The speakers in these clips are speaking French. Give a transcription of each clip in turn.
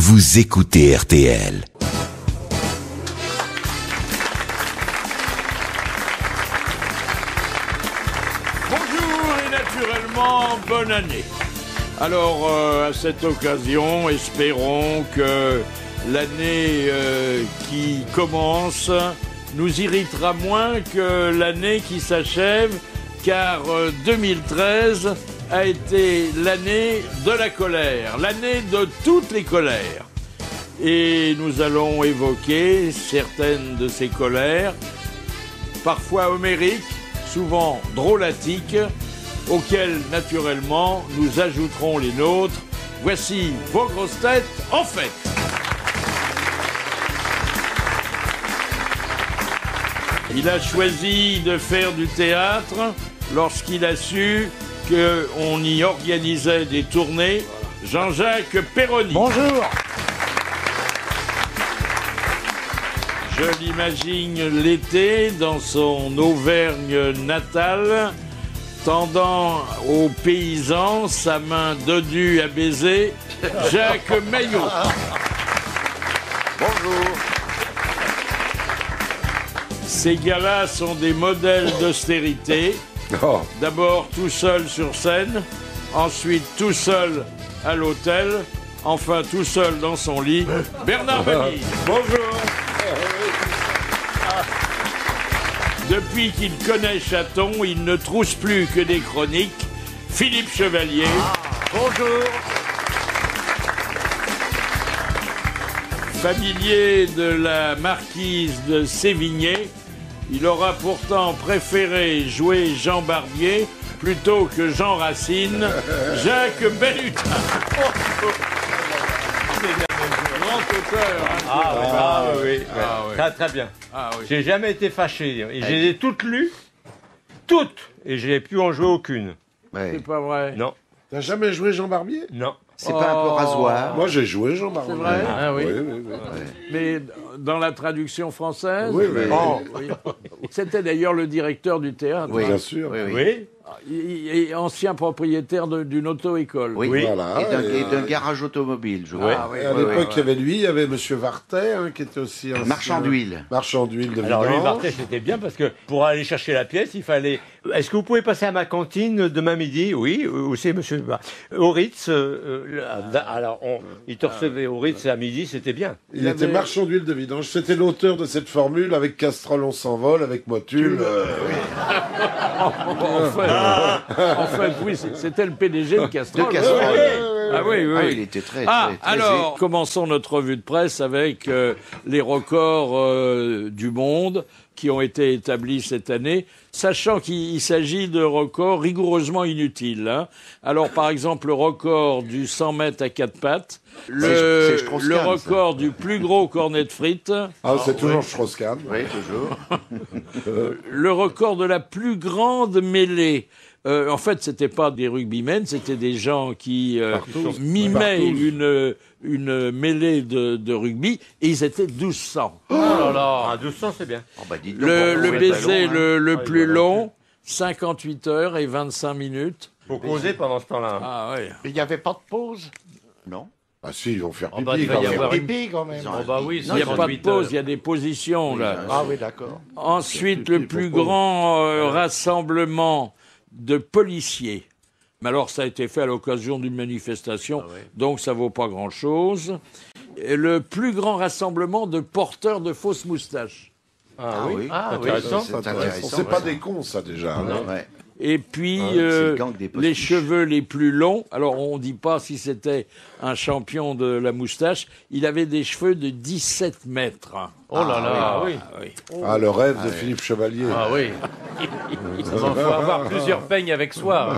vous écoutez RTL. Bonjour et naturellement, bonne année. Alors, à cette occasion, espérons que l'année qui commence nous irritera moins que l'année qui s'achève, car 2013 a été l'année de la colère, l'année de toutes les colères. Et nous allons évoquer certaines de ces colères, parfois homériques, souvent drôlatiques, auxquelles, naturellement, nous ajouterons les nôtres. Voici vos grosses têtes en fête. Il a choisi de faire du théâtre lorsqu'il a su qu'on y organisait des tournées. Jean-Jacques Perroni. Bonjour. Je l'imagine l'été dans son Auvergne natale, tendant aux paysans sa main dodue à baiser, Jacques Maillot. Bonjour. Ces gars-là sont des modèles d'austérité. Oh. D'abord tout seul sur scène, ensuite tout seul à l'hôtel, enfin tout seul dans son lit. Bernard Mabille. Bonjour. Depuis qu'il connaît Chaton, il ne trousse plus que des chroniques. Philippe Chevalier. Bonjour. Familier de la marquise de Sévigné, il aura pourtant préféré jouer Jean Barbier plutôt que Jean Racine, Jacques Bellutin. Grand auteur. Hein, oui. oui. Très bien. Ah, oui. J'ai jamais été fâché. Et je les ai toutes lues. Toutes. Et j'ai pu en jouer aucune. C'est pas vrai. Non. T'as jamais joué Jean Barbier? Non. C'est pas un peu rasoir. Moi, j'ai joué Jean Barbier. C'est vrai. Ah oui. Oui. Mais dans la traduction française, Oui. oui. C'était d'ailleurs le directeur du théâtre. Oui. Bien sûr. Oui. Il est ancien propriétaire d'une auto-école. Oui. Voilà. Et d'un garage automobile, je crois. Ah, oui, Et à l'époque, il y avait lui, il y avait Monsieur Vartet, hein, qui était aussi un Marchand d'huile. Marchand d'huile de Alors lui, vidange. Barthès, c'était bien parce que pour aller chercher la pièce, il fallait... Est-ce que vous pouvez passer à ma cantine demain midi? Oui, où c'est monsieur au Ritz. Alors, il te recevait au Ritz à midi, c'était bien. Il était marchand d'huile de vidange. C'était l'auteur de cette formule avec Castrol on s'envole, avec Motul. En fait, oui, c'était le PDG de Castrol. De Castrol. Ah oui, oui. Ah, il était très Alors, commençons notre revue de presse avec les records du monde qui ont été établis cette année, sachant qu'il s'agit de records rigoureusement inutiles. Hein. Alors, par exemple, le record du 100 mètres à quatre pattes, C'est Strauss-Kahn, le ça. record du plus gros cornet de frites, Ah, c'est toujours Strauss-Kahn. Oui, toujours. le record de la plus grande mêlée. En fait, c'était pas des rugbymen, c'était des gens qui mimaient une mêlée de rugby, et ils étaient 1200. Oh là là. Ah, 1200, c'est bien. Oh, bah, dites donc, Le on baiser fait ballon, le plus long, 58 heures et 25 minutes. Faut causer pendant ce temps-là. Ah ouais. Il n'y avait pas de pause. Non. Ah si, ils vont faire Oh, pipi. bah, il va quand y même. avoir une- Pipi quand même. Oh bah oui, Il n'y a pas de pause, il y a des positions là. Ah oui, d'accord. Ensuite, le plus grand rassemblement de policiers. Mais alors, ça a été fait à l'occasion d'une manifestation, donc ça vaut pas grand-chose. Et le plus grand rassemblement de porteurs de fausses moustaches. Ah oui. Intéressant. C'est intéressant. C'est pas des cons, ça, déjà. hein. Ouais. Et puis, c'est le gang des postiches. les cheveux les plus longs. Alors, on ne dit pas si c'était un champion de la moustache. Il avait des cheveux de 17 mètres. Oh là là, oui. Ah oui. Ah, le rêve de Philippe Chevalier. Ah oui. Il faut avoir plusieurs peignes avec soi.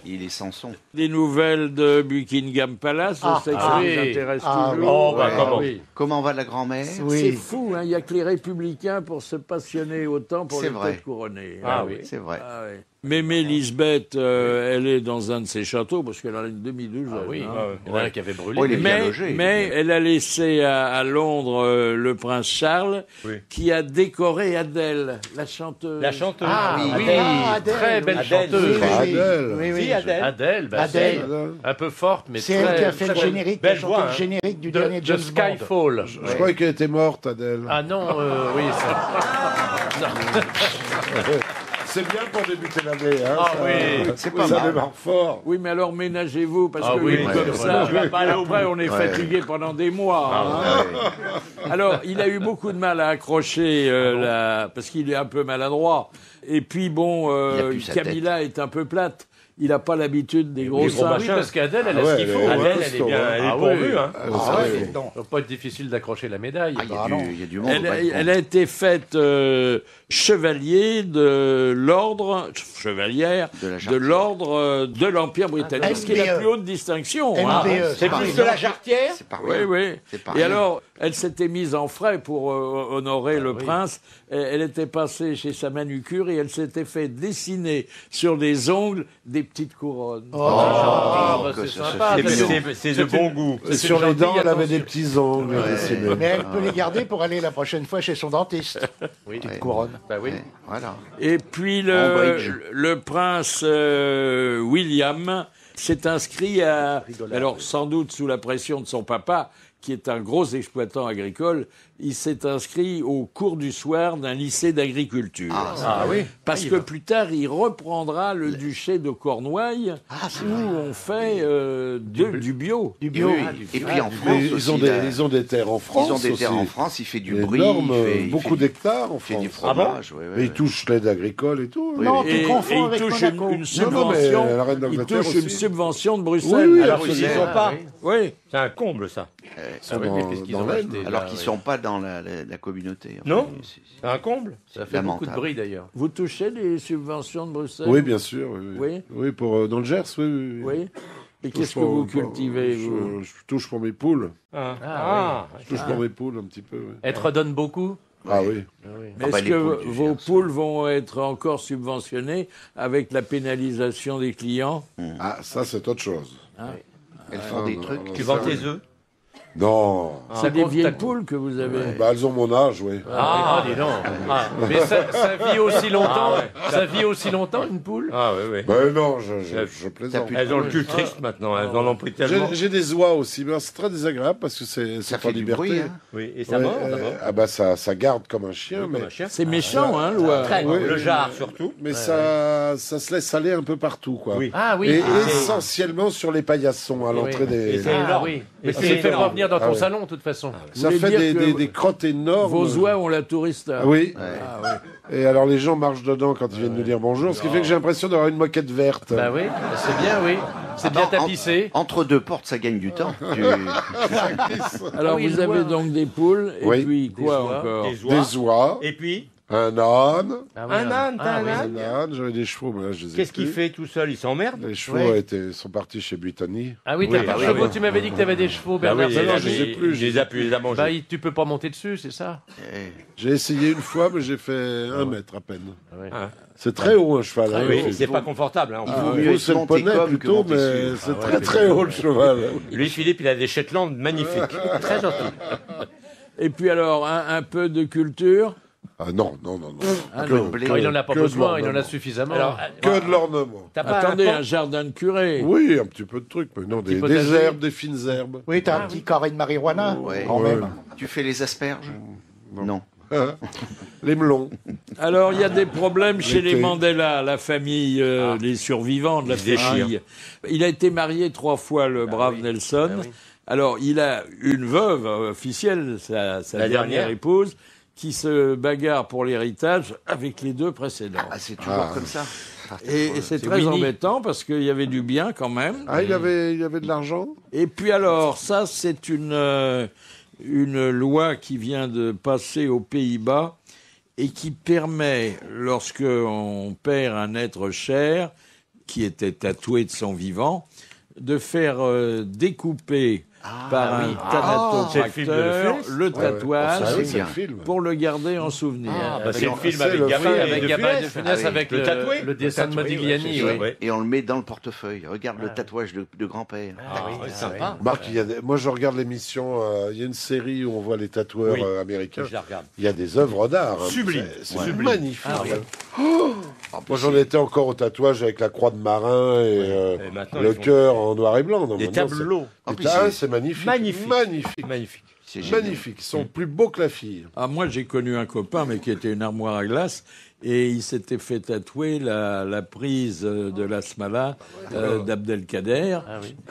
Il est Samson. Des nouvelles de Buckingham Palace, je sais que ça oui. vous intéresse Ah, toujours. Oh, bah Ouais. comment Oui. Comment va la grand-mère? C'est Oui. fou, hein. Il n'y a que les républicains pour se passionner autant pour C'est les vrai. têtes couronnées. Ah oui. C'est vrai. Ah oui. Mémé Lisbeth, elle est dans un de ses châteaux, parce qu'elle a une demi-douze. Oui, hein. il y en a un qui avait brûlé. Oh, il est bien Mais, logé. mais elle a laissé à Londres le prince Charles, Oui. qui a décoré Adèle, la chanteuse. La chanteuse. Ah oui, Adèle, très oui. belle Adèle, chanteuse. oui, oui. Adèle. Oui, oui. Si, Adèle. Adèle, bah, Adèle. c'est un peu forte, mais C'est elle très, qui a fait le très générique, belle qui a chanté voix, le hein. générique du de, dernier de James Bond. Skyfall. Je croyais qu'elle était morte, Adèle. Ah non, oui, ça... C'est bien pour débuter l'année, hein. Ah ça, oui, c'est pas ça mal. démarre fort. Oui, mais alors ménagez-vous, parce Ah que oui, comme c'est ça, vrai. après on est Ouais. fatigué pendant des mois. hein. Alors, il a eu beaucoup de mal à accrocher, parce qu'il est un peu maladroit. Et puis bon, Il a plus sa Camilla est un peu plate. Il n'a pas l'habitude des gros gros seins. Oui, machins. parce qu'Adèle, elle a Ah ouais, ce qu'il elle faut. est- hein. Adèle, elle est costaud, bien, hein. elle est Ah pourvue. oui. Hein. Ah ouais, non. Ça va pas être difficile d'accrocher la médaille. Ah, il y a Ah, non. du- il y a du monde. Elle, au balcon. elle a été faite chevalier de l'ordre, chevalière De la de Jarretière. l'ordre de l'Empire britannique, ce qui est la MBE. plus haute distinction. MBE. hein. C'est plus de la jarretière. C'est pas Oui, rien. oui. C'est pas Et rien. alors, elle s'était mise en frais pour honorer le prince. Elle était passée chez sa manucure et elle s'était fait dessiner sur les ongles des petites couronnes. Ah, bah, que c'est ça se sympa. fait ça, bien. C'est de bon goût. Et sur les gentil, dents, elle avait attention. des petits ongles dessinés. Mais elle peut les garder pour aller la prochaine fois chez son dentiste. Oui. Petite couronne. Bah oui. Ouais, voilà. Et puis En bridge. le prince William s'est inscrit à... Alors, sans doute sous la pression de son papa, qui est un gros exploitant agricole, il s'est inscrit au cours du soir d'un lycée d'agriculture. Ah oui. Parce que plus tard, il reprendra le duché de Cornouailles, où on fait du bio. Du bio. Oui. Et puis en Mais France ils, aussi, ont là, ils ont des terres en France ils ont des terres aussi. en France, il fait du brie, Énorme, il beaucoup fait du- d'hectares en il fait France. du fromage. ouais, ouais, Mais ils ouais. touchent l'aide agricole et tout. hein. Non, Et, tu confonds et il avec touche Monaco. une Non, subvention. mais la reine Il d'Angleterre touche une aussi. subvention de Bruxelles. Oui, oui, Alors absolument. qu'ils n'y sont pas. Oui. C'est un comble, ça. C'est Ah oui, dans- mais qu'est-ce qu'ils dans ont l'Aisne. acheté, Alors là, qu'ils ouais. sont pas dans la communauté. Enfin, Non. c'est- C'est un comble. Ça fait beaucoup de lamentable. bruit d'ailleurs. Vous touchez les subventions de Bruxelles? Oui, bien sûr. Oui, Oui. Oui, pour, dans le Gers, oui. oui. Oui. Et Je touche qu'est-ce que pour- vous pour- cultivez, vous je touche pour mes poules. Ah, Je touche pour mes poules un petit peu. oui. Elle te redonne beaucoup. Ah oui. Mais Ah bah, est-ce les que poules du vos Gers, poules vont être encore subventionnées avec la pénalisation des clients? Ah, ça, c'est autre chose. Elles font des non, trucs. non, tu ça, vends tes œufs. Non. C'est des compte, vieilles t'as- poules que vous avez. Bah, elles ont mon âge, oui. Ah, dis donc. Mais ça vit aussi longtemps. Ah ouais. Ça vit aussi longtemps une poule. Ah oui, oui. Ben non, je plaisante. plus- Elles ont le cul triste maintenant, elles en ont pris tellement. J'ai des oies aussi, mais c'est très désagréable parce que c'est Ça pas fait du liberté. bruit. Hein. Oui, et ça Ouais, mord d'abord. ah bah ça garde comme un chien, Comme mais, un chien. C'est méchant, hein, Loi? Très. Oui, Le oui, jarre surtout. mais ça se laisse aller un peu partout, quoi. Oui. Ah oui. Et Ah, essentiellement sur les paillassons à l'entrée Et des. c'est Ah énorme. oui. Mais Ça c'est ne fait pas énorme. venir dans ton Ah ouais. salon de toute façon. Ça Vous fait voulez dire que des crottes énormes. Vos oies ont la tourista. Ah oui. Ah, oui. Et alors les gens marchent dedans quand ils viennent nous dire bonjour, ce qui fait que j'ai l'impression d'avoir une moquette verte. Bah oui, c'est bien, oui. C'est bien Attends, tapissé. Entre deux portes, ça gagne du temps. Alors, oui, vous le avez bois. donc des poules, et Oui. puis quoi oies. encore? Des oies. Des oies, Et puis, un âne. Ah oui, un âne, t'as un oui. âne. Un âne, j'avais des chevaux, mais là je les ai Qu'est-ce qu'il plus. fait tout seul? Il s'emmerde? Les chevaux Ouais. sont partis chez Brittany. Ah oui, Oui, t'as pas de oui, chevaux. oui. Tu m'avais dit que t'avais des chevaux, Bah Bernard. oui, non, Sabat. je les ai plus, Je les ai plus, les a mangés. Bah, tu peux pas monter dessus, c'est ça. J'ai essayé une fois, mais j'ai fait 1 mètre à peine. Ah. C'est très haut un cheval. hein. Oui, c'est pas confortable. Hein. Il Ah, vaut oui, mieux c'est le monter poney comme que plutôt, monter mais sur. c'est Ah très ouais, très haut le cheval. Lui, Philippe, il a des Shetland magnifiques. Très gentil. Et puis alors, un peu de culture? Ah non, non, non, non. Ah Que- non. blé. Oh, il en a pas Que de besoin, il en l'ornement. a suffisamment. Alors, Que de l'ornement. t'as pas Attendez, un un jardin de curé. Oui, un petit peu de trucs, mais non, des potager. herbes, des fines herbes. Oui, t'as un petit carré de marijuana, Ouais. quand Ouais. même. Tu fais les asperges Non. Hein Les melons. Alors, il y a des problèmes chez les L'été. Mandela, la famille, les survivants de la Ils se déchirent. famille. Il a été marié 3 fois, le brave Nelson. Alors, il a une veuve officielle, sa La dernière dernière. épouse, qui se bagarre pour l'héritage avec les 2 précédents. Ah, c'est toujours comme ça. Ah, c'est Et trop- c'est c'est très Winnie. embêtant parce qu'il y avait du bien quand même. Ah, il avait de l'argent. Et puis alors, ça, c'est une loi qui vient de passer aux Pays-Bas et qui permet, lorsque on perd un être cher, qui était tatoué de son vivant, de faire découper par un thanatopracteur, le tatouage, Ah oui, c'est c'est bien. le film. pour le garder en souvenir. C'est le film c'est avec le Gabin film. et Avec de Gabin et de Funès. Funès, Ah oui. avec Le tatoué. le dessin de Modigliani. ouais, Oui. ouais. Et on le met dans le portefeuille. Regarde le tatouage de grand-père. C'est sympa. Marc, moi je regarde l'émission, il y a une série où on voit les tatoueurs Oui. américains. Je la regarde. Il y a des œuvres d'art. hein. Sublime. C'est magnifique. Ah, oui. Moi j'en étais encore au tatouage avec la croix de marin et Et maintenant, le ils font cœur en noir et blanc. Non, des maintenant, tableaux. En c'est- plus, c'est magnifique. Magnifique. Magnifique. Magnifiques. c'est génial. Magnifique. Ils sont plus beaux que la fille. Ah, moi, j'ai connu un copain, mais qui était une armoire à glace, et il s'était fait tatouer la prise de la Smala d'Abdelkader,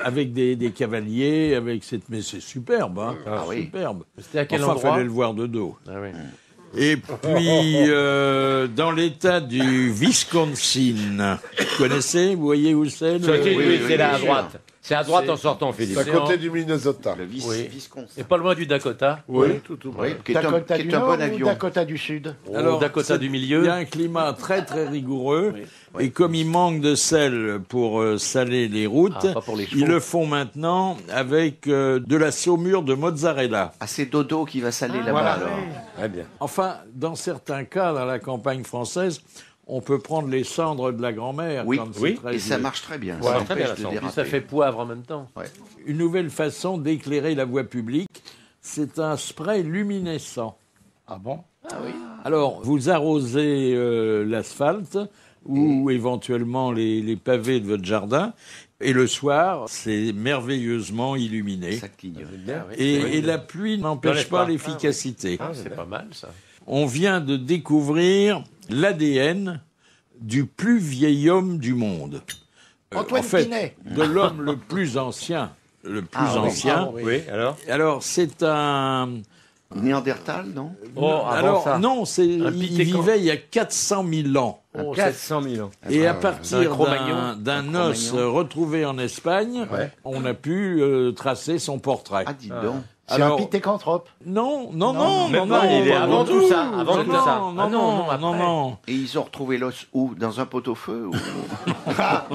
avec des cavaliers, avec cette... Mais c'est superbe, hein. oui. Superbe. C'était à quel Enfin, endroit fallait le voir de dos. Ah oui. Et puis, dans l'état du Wisconsin, vous connaissez, vous voyez où c'est Oui, c'est là à bien sûr. droite. C'est à droite en sortant, Philippe. C'est à côté du Minnesota. Le Oui. Visconsin. Et pas loin du Dakota. Oui, tout Oui, près. qui est un Dakota qui du est un Nord bon ou avion. Dakota du Sud? Au Dakota du Il milieu. y a un climat très très rigoureux et comme il manque de sel pour saler les routes, Ah, pas pour les chevaux. ils le font maintenant avec de la saumure de mozzarella. Ah, c'est Dodo qui va saler là-bas voilà. alors. Très bien. Enfin, dans certains cas, dans la campagne française, on peut prendre les cendres de la grand-mère. Oui, quand c'est oui, très Et ça vieux. marche très bien. Ouais, Ça très bien, empêche de la Puis déraper. ça fait poivre en même temps. Une nouvelle façon d'éclairer la voie publique, c'est un spray luminescent. Ah bon? Alors, vous arrosez l'asphalte ou éventuellement les pavés de votre jardin, et le soir, c'est merveilleusement illuminé. Ça clignote. Et la pluie n'empêche N'enlève pas pas. l'efficacité. Ah, c'est pas mal ça. On vient de découvrir l'ADN du plus vieil homme du monde. Antoine en fait, Pinet. de l'homme le plus ancien. Le plus Ah oui. ancien. Ah oui. Oui, alors Alors, c'est un... Néandertal, non Alors, ça. non, il Pitécan. vivait il y a 400 000 ans. Oh, 400 000 ans. Et à Un partir Cro-Magnon. d'un os retrouvé en Espagne, on a pu tracer son portrait. Ah, dis donc. C'est Alors- un pithécanthrope. Non, non, non, même non, pas, non, il est pas avant du tout ça, avant Non, tout ça. Non, Ah non, non, après. non, non. Et ils ont retrouvé l'os où Dans un pot-au-feu ou...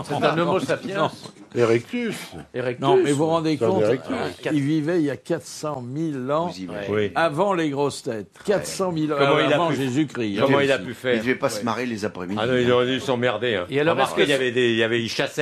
C'est un Homo sapiens. Erectus. Erectus. Non, mais vous vous rendez C'est un compte, Erectus. il vivait il y a 400 000 ans, Vous y allez. Oui. avant les grosses têtes. 400 000 ans, Comment il a avant pu- Jésus-Christ. Comment hein. il a pu Ils faire devaient pas se marrer les après-midi. Ah non, il aurait dû s'emmerder. Hein. Et alors, Remarquez, est-ce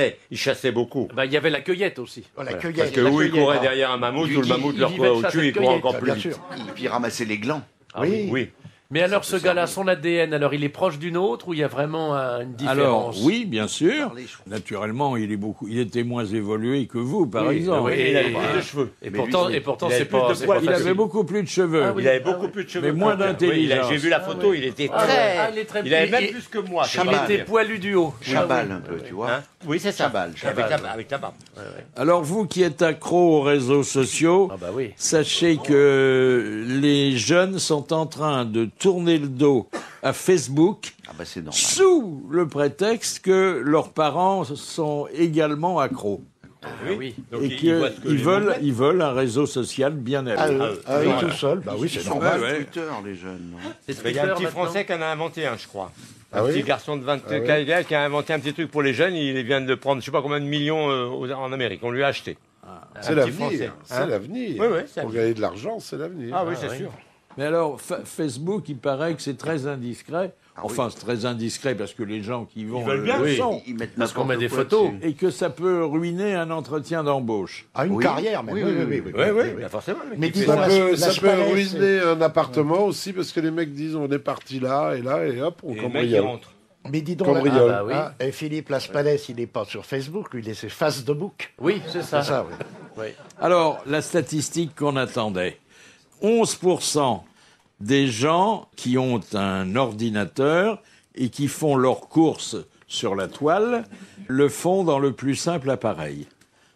que il chassait beaucoup. Bah, il y avait la cueillette aussi. Oh, la Parce cueillette. que la où il cueillette. courait derrière un mammouth, Il- ou le mammouth il le vivait courait de au ça, cul, cette il courait cueillette, encore Bien plus vite. sûr. Et puis ramasser les glands. Oui. Oui. Mais alors, ce gars-là, son ADN, alors il est proche du nôtre ou il y a vraiment une Alors, différence? oui, bien sûr. Parlez, je crois. Naturellement, il était moins évolué que vous, par Oui, exemple. oui, Et il avait plus de cheveux. Et Mais pourtant, lui, et pourtant, il avait c'est plus pas, de c'est poils. pas Il facile. avait beaucoup plus de cheveux. Ah oui. Il avait beaucoup plus de cheveux. Mais moins que mon père. d'intelligence. Oui, j'ai vu la photo, il était Ah, très... ah, il est très Il avait même il- plus que moi. Il était poilu du haut. Chabal un peu, tu vois. Hein Oui, c'est ça. Chabal, Chabal. Avec la barbe. Alors, vous qui êtes accro aux réseaux sociaux, Ah bah oui. sachez que les jeunes sont en train de tourner le dos à Facebook Ah bah c'est normal. sous le prétexte que leurs parents sont également accros. Oui. Donc, Et il voit ce que qu'ils les gens mettent. ils veulent un réseau social bien Ah, élevé. oui, tout seul. Bah oui, Ils c'est sont normal. pas ouais. Twitter, les jeunes. Non C'est Il y a un Twitter, petit maintenant. Français qui en a inventé un, je crois. Ah Un oui petit garçon de 24 qui a inventé un petit truc pour les jeunes. Il vient de prendre, je sais pas combien de millions en Amérique. On lui a acheté. C'est Un petit Français. l'avenir. C'est Hein l'avenir. Oui, oui, c'est Pour l'avenir. gagner de l'argent, c'est l'avenir. Ah oui, c'est sûr. Mais alors, Facebook, il paraît que c'est très indiscret. Enfin, c'est très indiscret parce que les gens qui vont veulent bien. le Oui. sont. Ils mettent Parce qu'on n'importe met des quoi photos. dessus. Et que ça peut ruiner un entretien d'embauche. Ah, une Oui. carrière, même. Oui, Oui, oui, oui, oui. oui. Oui, oui, forcément. le mec, Mais il fait disons, ça. Ça peut Palais, ruiner un appartement aussi parce que les mecs disent on est parti là, et hop, on Et le mec, il cambriole. rentre. Mais dis donc, Cambriole. Ah bah oui. et Philippe Laspalès, il n'est pas sur Facebook, lui, il est sur Facebook. Oui, c'est ça. C'est ça, oui. Oui. Alors, la statistique qu'on attendait. 11% des gens qui ont un ordinateur et qui font leurs courses sur la toile le font dans le plus simple appareil.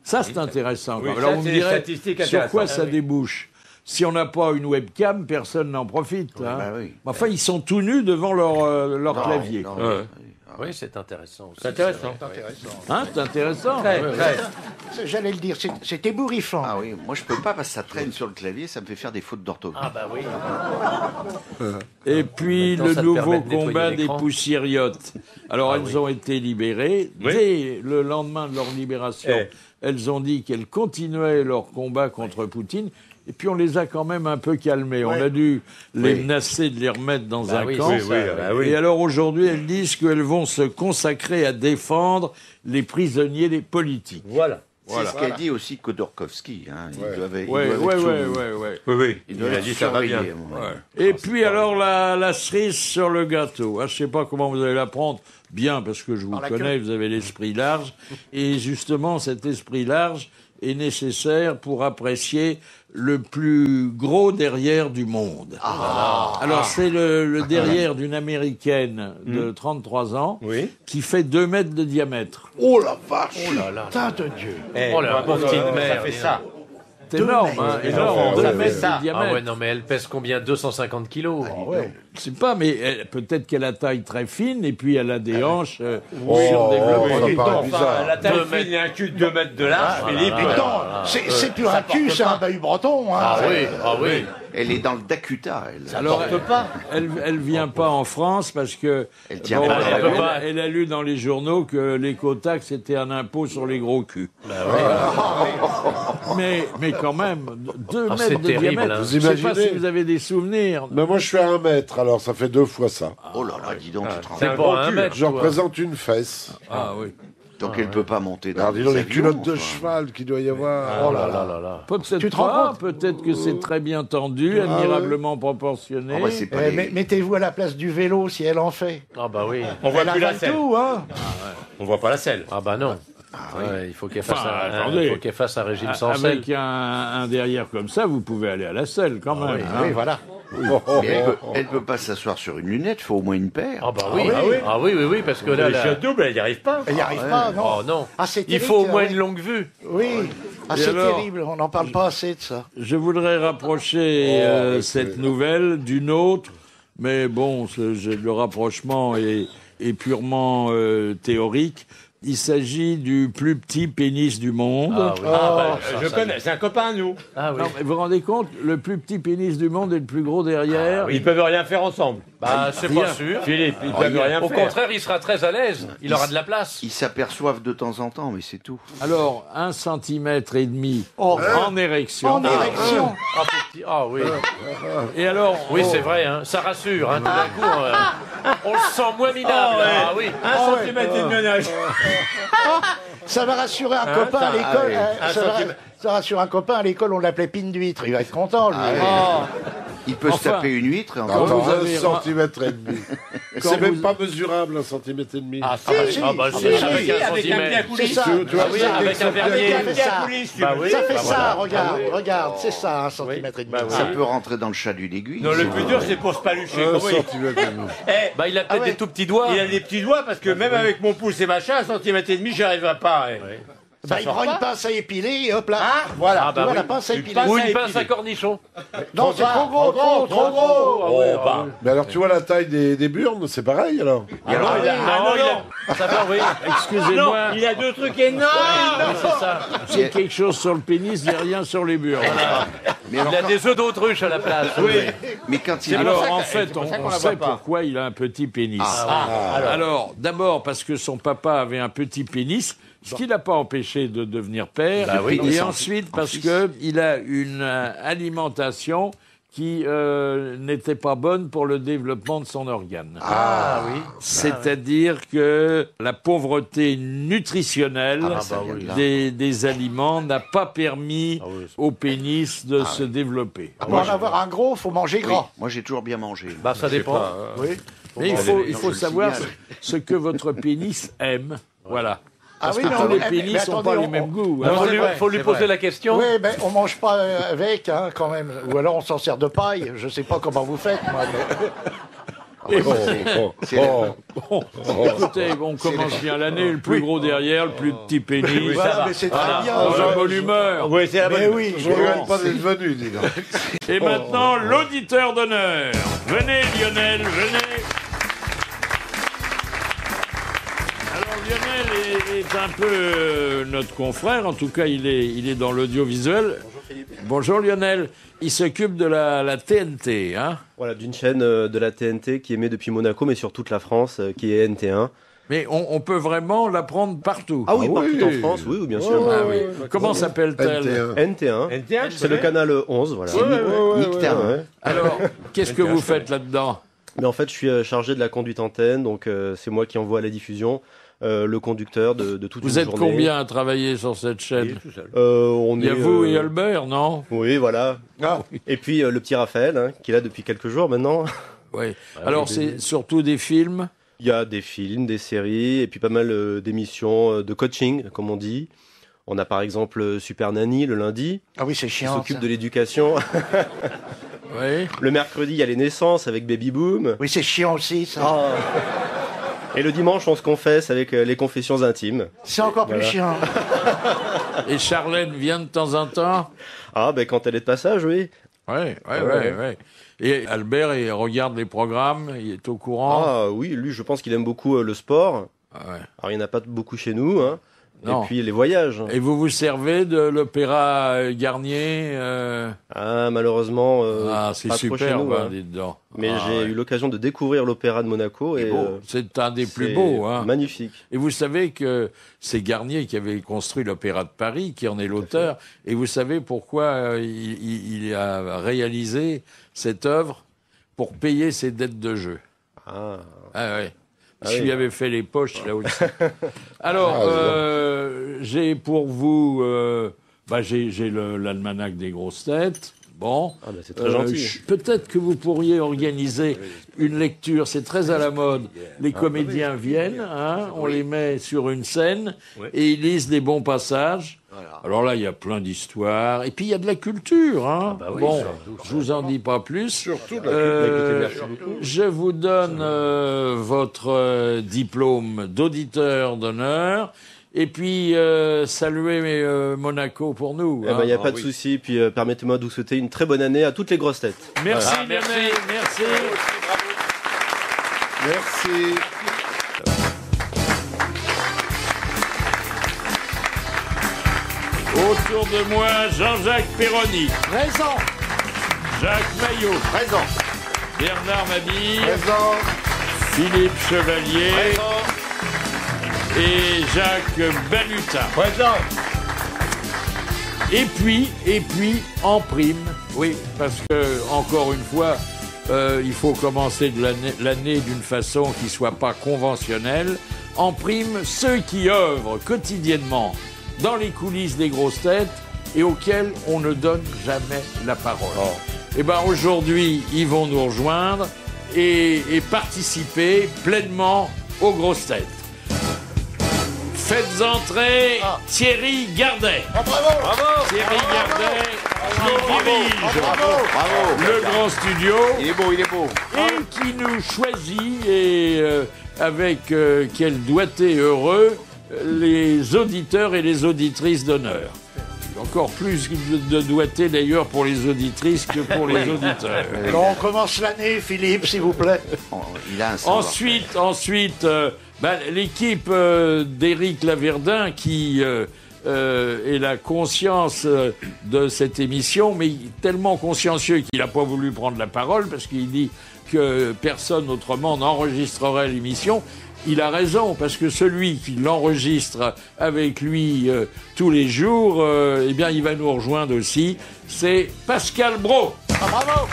Ça, c'est intéressant. Oui, Alors, ça, vous me c'est des direz, statistiques sur quoi intéressantes. ça débouche? Si on n'a pas une webcam, personne n'en profite. hein. bah oui. Enfin, ils sont tout nus devant leur clavier. Non, Ouais. Oui, c'est intéressant aussi. C'est intéressant. Hein, c'est intéressant. Très, très. J'allais le dire, c'est ébouriffant. Ah oui, moi je peux pas parce que ça traîne sur le clavier, ça me fait faire des fautes d'orthographe. Ah bah oui. Et puis Maintenant, le ça te nouveau permet de nettoyer combat des l'écran. poussiériotes. Alors elles ont été libérées Oui. dès le lendemain de leur libération. Eh. elles ont dit qu'elles continuaient leur combat contre Poutine. Et puis on les a quand même un peu calmées. On a dû les menacer de les remettre dans un camp. Et alors aujourd'hui, elles disent qu'elles vont se consacrer à défendre les prisonniers des politiques. Voilà. C'est ce qu'a dit aussi Khodorkovsky. Hein. Il a dit ça va bien. Et puis alors la cerise sur le gâteau. Je ne sais pas comment vous allez la prendre. Bien, parce que je vous connais, vous avez l'esprit large. Et justement, cet esprit large est nécessaire pour apprécier le plus gros derrière du monde. Alors, c'est le derrière d'une Américaine de 33 ans qui fait 2 mètres de diamètre. Oh la vache! Oh là là. Putain de Dieu. Oh la petite mère. Ça fait ça. C'est énorme, énorme. 2 ça fait mètres ça. de diamètre. Ah ouais, non, mais elle pèse combien? 250 kilos. Je sais pas, mais peut-être qu'elle a taille très fine et puis elle a des hanches ça surdéveloppées. paraît bizarre. La taille fine, il y a un cul de 2 mètres de large, Philippe. C'est plus un cul, c'est un bahut breton. Hein. Ah oui. Elle est dans le Dakuta, elle. Alors, elle vient pas en France parce que Elle tient bon, pas. elle a lu dans les journaux que l'écotaxe c'était un impôt sur les gros culs. Mais quand même, 2 c'est mètres de terrible, diamètre. hein. Je sais pas imaginez si vous avez des souvenirs. Mais moi, je suis à 1 mètre, alors ça fait 2 fois ça. Oh là là, dis donc, tu te rends C'est compte. pas un mètre. Je représente une fesse. Ah oui. Donc elle peut pas monter dans Alors, dis donc, les les culottes avions, de cheval qu'il doit y avoir. Oh là là. Peut-être Tu te rends pas, compte peut-être que c'est très bien tendu, admirablement proportionné. Oh, bah, c'est pas les- Mettez-vous à la place du vélo si elle en fait. Ah bah oui. On voit Elle plus la avale selle. tout, hein. On voit pas la selle. Ah bah non. Ouais, il faut qu'elle fasse, attendez. il faut qu'elle fasse un régime sans sel. Avec un derrière comme ça, vous pouvez aller à la selle quand même. hein. Oui, voilà. Mais elle peut pas s'asseoir sur une lunette, il faut au moins une paire. Ah bah oui. Ah oui, parce que là, Les chiottes doubles, elle n'y arrive pas. Elle n'y arrive pas, non. Oh non. Ah, c'est Il terrible, faut au moins ouais. une longue vue. Oui. Ah, Et c'est alors terrible, on n'en parle pas assez de ça. Je voudrais rapprocher cette nouvelle d'une autre, mais bon, le rapprochement est purement théorique. Il s'agit du plus petit pénis du monde. Ah oui. Je connais, c'est un copain à nous. Ah oui. Non, mais vous vous rendez compte, le plus petit pénis du monde et le plus gros derrière. Ils peuvent rien faire ensemble. Bah c'est pas sûr. Philippe, ils peuvent rien Au faire. contraire, il sera très à l'aise. Il aura de la place. Ils s'aperçoivent de temps en temps, mais c'est tout. Alors, 1,5 cm Oh. en érection. En érection. Ah, petit. Ah oui. Et alors, Oui, c'est vrai. Hein. Ça rassure. Hein. Tout d'un coup, on le sent moins minable. Ah oui. 1 centimètre et demi en érection. Ça va rassurer un copain à l'école. Un Ça centimètre. ça rassure un copain à l'école, on l'appelait pine d'huître. Il va être content, lui. Il peut Enfin. se taper une huître et Quand encore. vous Attends, avez 1 centimètre et demi. Quand C'est même vous- pas mesurable, 1 centimètre et demi. Ah, Si, bah si, si, avec si, un Avec un centimètre. bien C'est ça. Tu vois, oui, c'est avec un exemple- vernier. Ça fait ça. Bah oui. Ça fait bah ça, voilà. regarde, regarde, c'est ça, 1 centimètre et demi. Bah oui. Ça peut rentrer dans le chat d'une aiguille. Non, le plus dur, c'est pour se palucher. 1 Comment il- centimètre et demi. Eh, Bah il a peut-être ouais. des tout petits doigts. il a des petits doigts parce que même avec mon pouce et machin, 1 centimètre et demi, j'y arriverai pas. Bah, il prend une pince à épiler et hop là. Voilà. Ah bah Tu vois, oui. la pince à épiler. pince Ou à une pince épiler. à cornichon. Non, c'est trop gros, trop gros. Oh, bah. Mais alors, tu vois la taille des burnes, c'est pareil alors. Alors, il a- ah, non, Ça va, oui. excusez-moi, non, il a 2 trucs énormes. C'est ça. c'est quelque chose sur le pénis, il n'y a rien sur les burnes. Mais Il alors, a des œufs d'autruche à la place. mais quand il Alors, ça en que- fait, c'est pour ça qu'on on la sait voit pas. pourquoi il a un petit pénis. Alors, Alors, d'abord, parce que son papa avait un petit pénis, ce qui l'a pas empêché de devenir père. Bah oui. Et En ensuite, en parce fils. qu'il a une alimentation qui n'était pas bonne pour le développement de son organe. Ah oui. C'est-à-dire que la pauvreté nutritionnelle Ah bah oui. des aliments n'a pas permis oui. au pénis de se développer. Pour en avoir un gros, faut manger Oui, gras. moi j'ai toujours bien mangé. Bah ça dépend. Oui. Mais il Non, faut je le savoir signale. ce que votre pénis aime. Voilà. Parce oui, que non, tous les mais pénis n'ont attendez, pas les on- mêmes goûts. Il hein. faut lui poser la question. Oui, mais on mange pas avec, hein, quand même. Ou alors on s'en sert de paille. Je sais pas comment vous faites, moi. mais- C'est la- Bon, écoutez, on commence bien l'année, le plus gros derrière, le plus petit pénis. Voilà, mais c'est très bien. Dans la bonne humeur. oui, c'est la bonne. Mais oui, Je regrette pas d'être venu, dis donc. Et maintenant, l'auditeur d'honneur. Venez, Lionel, venez. Alors, Lionel est un peu notre confrère. En tout cas, il est dans l'audiovisuel. Bonjour, Philippe. Bonjour, Lionel. Il s'occupe de la TNT, hein. Voilà, d'une chaîne de la TNT qui émet depuis Monaco, mais sur toute la France, qui est NT1. Mais on peut vraiment l'apprendre partout. Ah oui, Ah partout oui. en France, oui, bien sûr. Ah oui. Comment s'appelle-t-elle? NT1. NT1, c'est le canal 11, voilà. Nick Terme. Ouais. Alors, qu'est-ce que vous faites là-dedans? Mais en fait, je suis chargé de la conduite antenne, donc c'est moi qui envoie la diffusion, le conducteur de toute Vous une êtes journée. combien à travailler sur cette chaîne? On Il y a est, vous et Albert, non? Oui, voilà. Et puis le petit Raphaël, hein, qui est là depuis quelques jours maintenant. Oui. Alors, c'est surtout des films? Il y a des films, des séries, et puis pas mal d'émissions de coaching, comme on dit. On a par exemple Super Nanny le lundi, Ah oui, c'est qui chiant. s'occupe ça. de l'éducation. Oui. Le mercredi, il y a les naissances avec Baby Boom. Oui, c'est chiant aussi, ça. Et le dimanche, on se confesse avec les confessions intimes. C'est encore plus chiant. Et Charlène vient de temps en temps? Ah, ben quand elle est de passage, oui. Oui. Ouais. Et Albert, il regarde les programmes, il est au courant? Ah oui, lui, je pense qu'il aime beaucoup le sport. Ah ouais. Alors, il n'y en a pas beaucoup chez nous, hein. Non. Et puis les voyages. Et vous vous servez de l'opéra Garnier? Ah, malheureusement, C'est pas trop chez superbe, nous, hein. dites donc. Mais Ah, j'ai ouais. eu l'occasion de découvrir l'opéra de Monaco et C'est un des plus c'est beaux, hein. magnifique. Et vous savez que c'est Garnier qui avait construit l'Opéra de Paris, qui en est l'auteur. Et vous savez pourquoi il a réalisé cette œuvre? Pour payer ses dettes de jeu. Ah, Ah ouais. Ah Je oui. lui avais fait les poches là aussi. Alors, j'ai pour vous, j'ai l'almanach des grosses têtes. Bon, Ah bah, c'est très gentil. Peut-être que vous pourriez organiser une lecture. C'est très à la mode. Les comédiens viennent, hein, on les met sur une scène et ils lisent des bons passages. Alors là, il y a plein d'histoires. Et puis il y a de la culture. Hein. Bon, je vous en dis pas plus. Surtout de la Je vous donne votre diplôme d'auditeur d'honneur. Et puis, saluer Monaco pour nous. Eh ben, il n'y a pas de souci. Puis permettez-moi de vous souhaiter une très bonne année à toutes les grosses têtes. Merci, Ah, merci. Lionel, merci. Merci. Autour de moi, Jean-Jacques Perroni, Raison. Jacques Maillot, Présent. Bernard Mabille, Présent. Philippe Chevalier et Jacques Balutin. Présent. Et puis, en prime, oui, parce que, encore une fois, il faut commencer de l'année d'une façon qui soit pas conventionnelle. En prime, ceux qui œuvrent quotidiennement dans les coulisses des grosses têtes et auxquels on ne donne jamais la parole. Et ben aujourd'hui, ils vont nous rejoindre et participer pleinement aux grosses têtes. Faites entrer Thierry Gardet. Thierry Gardet qui dirige le grand studio Il est beau, il est beau. et qui nous choisit et avec quel doigté heureux les auditeurs et les auditrices d'honneur. Encore plus de doigté d'ailleurs pour les auditrices que pour les auditeurs. Quand on commence l'année, Philippe, s'il vous plaît. Il a un savoir. Ensuite, l'équipe d'Éric Laverdin qui est la conscience de cette émission, mais tellement consciencieux qu'il n'a pas voulu prendre la parole parce qu'il dit que personne autrement n'enregistrerait l'émission. Il a raison, parce que celui qui l'enregistre avec lui tous les jours, eh bien, il va nous rejoindre aussi. C'est Pascal Brault. Bravo.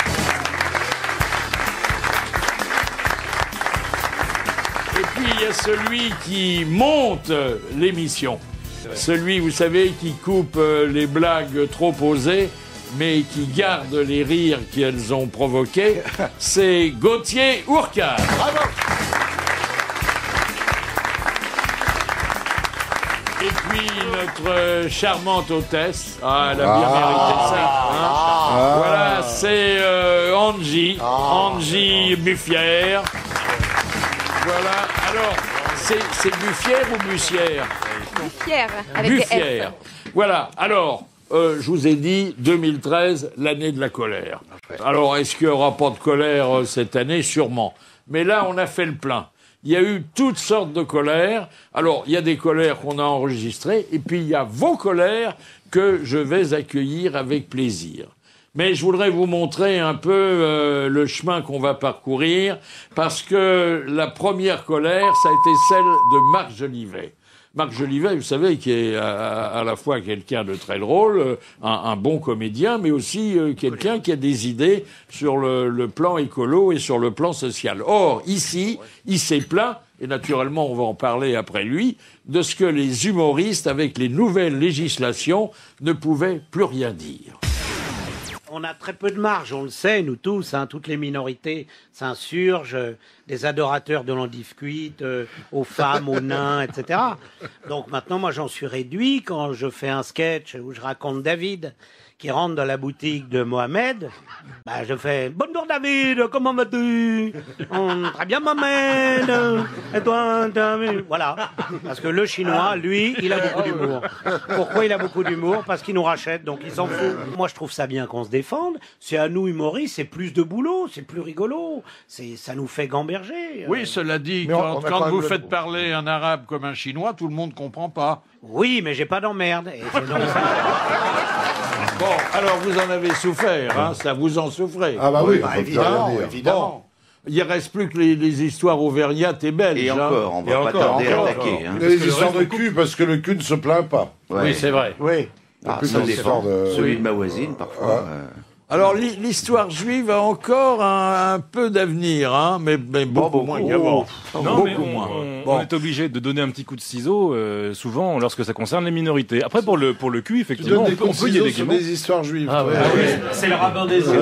Et puis, il y a celui qui monte l'émission. Celui, vous savez, qui coupe les blagues trop osées, mais qui garde les rires qu'elles ont provoqués. C'est Gauthier Ourcade. Bravo. Et puis notre charmante hôtesse, elle a bien mérité ça. Hein. Voilà, c'est Angie Buffière. Voilà, alors, c'est Buffière ou Bussière? Buffière, avec des Buffière. Voilà, alors, je vous ai dit 2013, l'année de la colère. Alors, est-ce qu'il n'y aura pas de colère cette année? Sûrement. Mais là, on a fait le plein. Il y a eu toutes sortes de colères. Alors, il y a des colères qu'on a enregistrées, et puis il y a vos colères que je vais accueillir avec plaisir. Mais je voudrais vous montrer un peu le chemin qu'on va parcourir, parce que la première colère, ça a été celle de Marc Jolivet. Marc Jolivet, vous savez, qui est à la fois quelqu'un de très drôle, un bon comédien, mais aussi quelqu'un qui a des idées sur le plan écolo et sur le plan social. Or, ici, il s'est plaint, et naturellement on va en parler après lui, de ce que les humoristes, avec les nouvelles législations, ne pouvaient plus rien dire. On a très peu de marge, on le sait, nous tous, hein, toutes les minorités s'insurgent, des adorateurs de l'endifcuite, aux femmes, aux nains, etc. Donc maintenant, moi, j'en suis réduit quand je fais un sketch où je raconte David qui rentre dans la boutique de Mohamed. Bah, je fais « Bonjour David, comment vas-tu ?»« Très bien Mohamed. Et toi, David ?» Voilà. Parce que le chinois, lui, il a beaucoup d'humour. Pourquoi il a beaucoup d'humour? Parce qu'il nous rachète, donc il s'en fout. Moi, je trouve ça bien qu'on se défende. C'est à nous, humoristes, c'est plus de boulot, c'est plus rigolo. Ça nous fait gamberger. Oui, cela dit, Mais quand vous faites parler un arabe comme un chinois, tout le monde comprend pas. Oui, mais j'ai pas d'emmerde. Et c'est donc ça. Bon, alors vous en avez souffert, hein, ça vous en souffrez. Ah bah oui, Bah, on peut plus rien dire. évidemment. Bon, il reste plus que les histoires auvergnates et belges. Et encore, on va pas tarder à attaquer. Hein. Les histoires de cul, parce que le cul ne se plaint pas. Ouais. Oui, c'est vrai. Oui. Ah, Plus ça des histoires dépend. de- Celui de ma voisine, parfois. Alors l'histoire juive a encore un peu d'avenir, hein, mais beaucoup moins qu'avant. Non, mais Beaucoup moins. on Bon. est obligé de donner un petit coup de ciseau, souvent, lorsque ça concerne les minorités. Après, pour le cul, Tu effectivement, donnes on des peut y concisos aller sur gaiement. des histoires juives. Ah toi. oui, c'est le rabbin des yeux.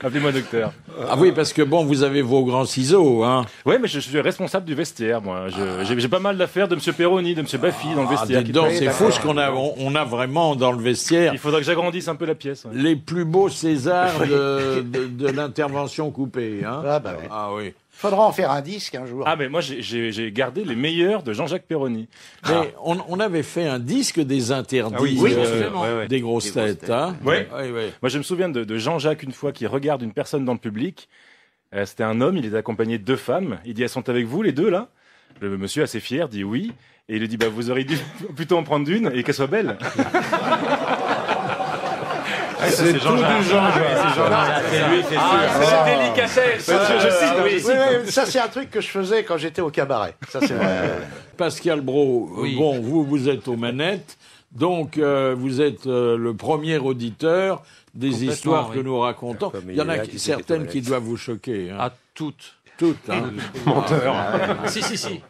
Appelez-moi docteur. Ah oui, parce que bon, vous avez vos grands ciseaux, hein. Ouais, mais je suis responsable du vestiaire, moi. J'ai pas mal d'affaires de Monsieur Perroni, de Monsieur Baffy dans le vestiaire. Dites donc, c'est fou ce qu'on a. On a vraiment dans le vestiaire Il faudra que j'agrandisse un peu la pièce. Ouais. les plus beaux Césars de l'intervention coupée, hein. Ah, bah oui. Ah oui. Faudra en faire un disque un jour. Ah, mais moi, j'ai gardé les meilleurs de Jean-Jacques Perroni. Mais on avait fait un disque des interdits Ah oui, absolument. Ouais, ouais. des grosses têtes, hein. Ouais. Oui, oui. Moi, je me souviens de Jean-Jacques une fois qui regarde une personne dans le public. C'était un homme, il était accompagné de 2 femmes. Il dit, elles sont avec vous, les 2, là? Le monsieur, assez fier, dit oui. Et il lui dit, bah, vous auriez dû plutôt en prendre une et qu'elle soit belle. C'est tout du genre. C'est lui, c'est sûr. C'est délicatesse. Je cite, oui. Oui, oui, ça c'est un truc que je faisais quand j'étais au cabaret. Ça c'est vrai. Pascal Brault, bon, vous êtes aux manettes, donc vous êtes le premier auditeur des histoires que nous racontons. Il y en a certaines qui doivent vous choquer. Hein. À toutes. Toutes, hein. Si.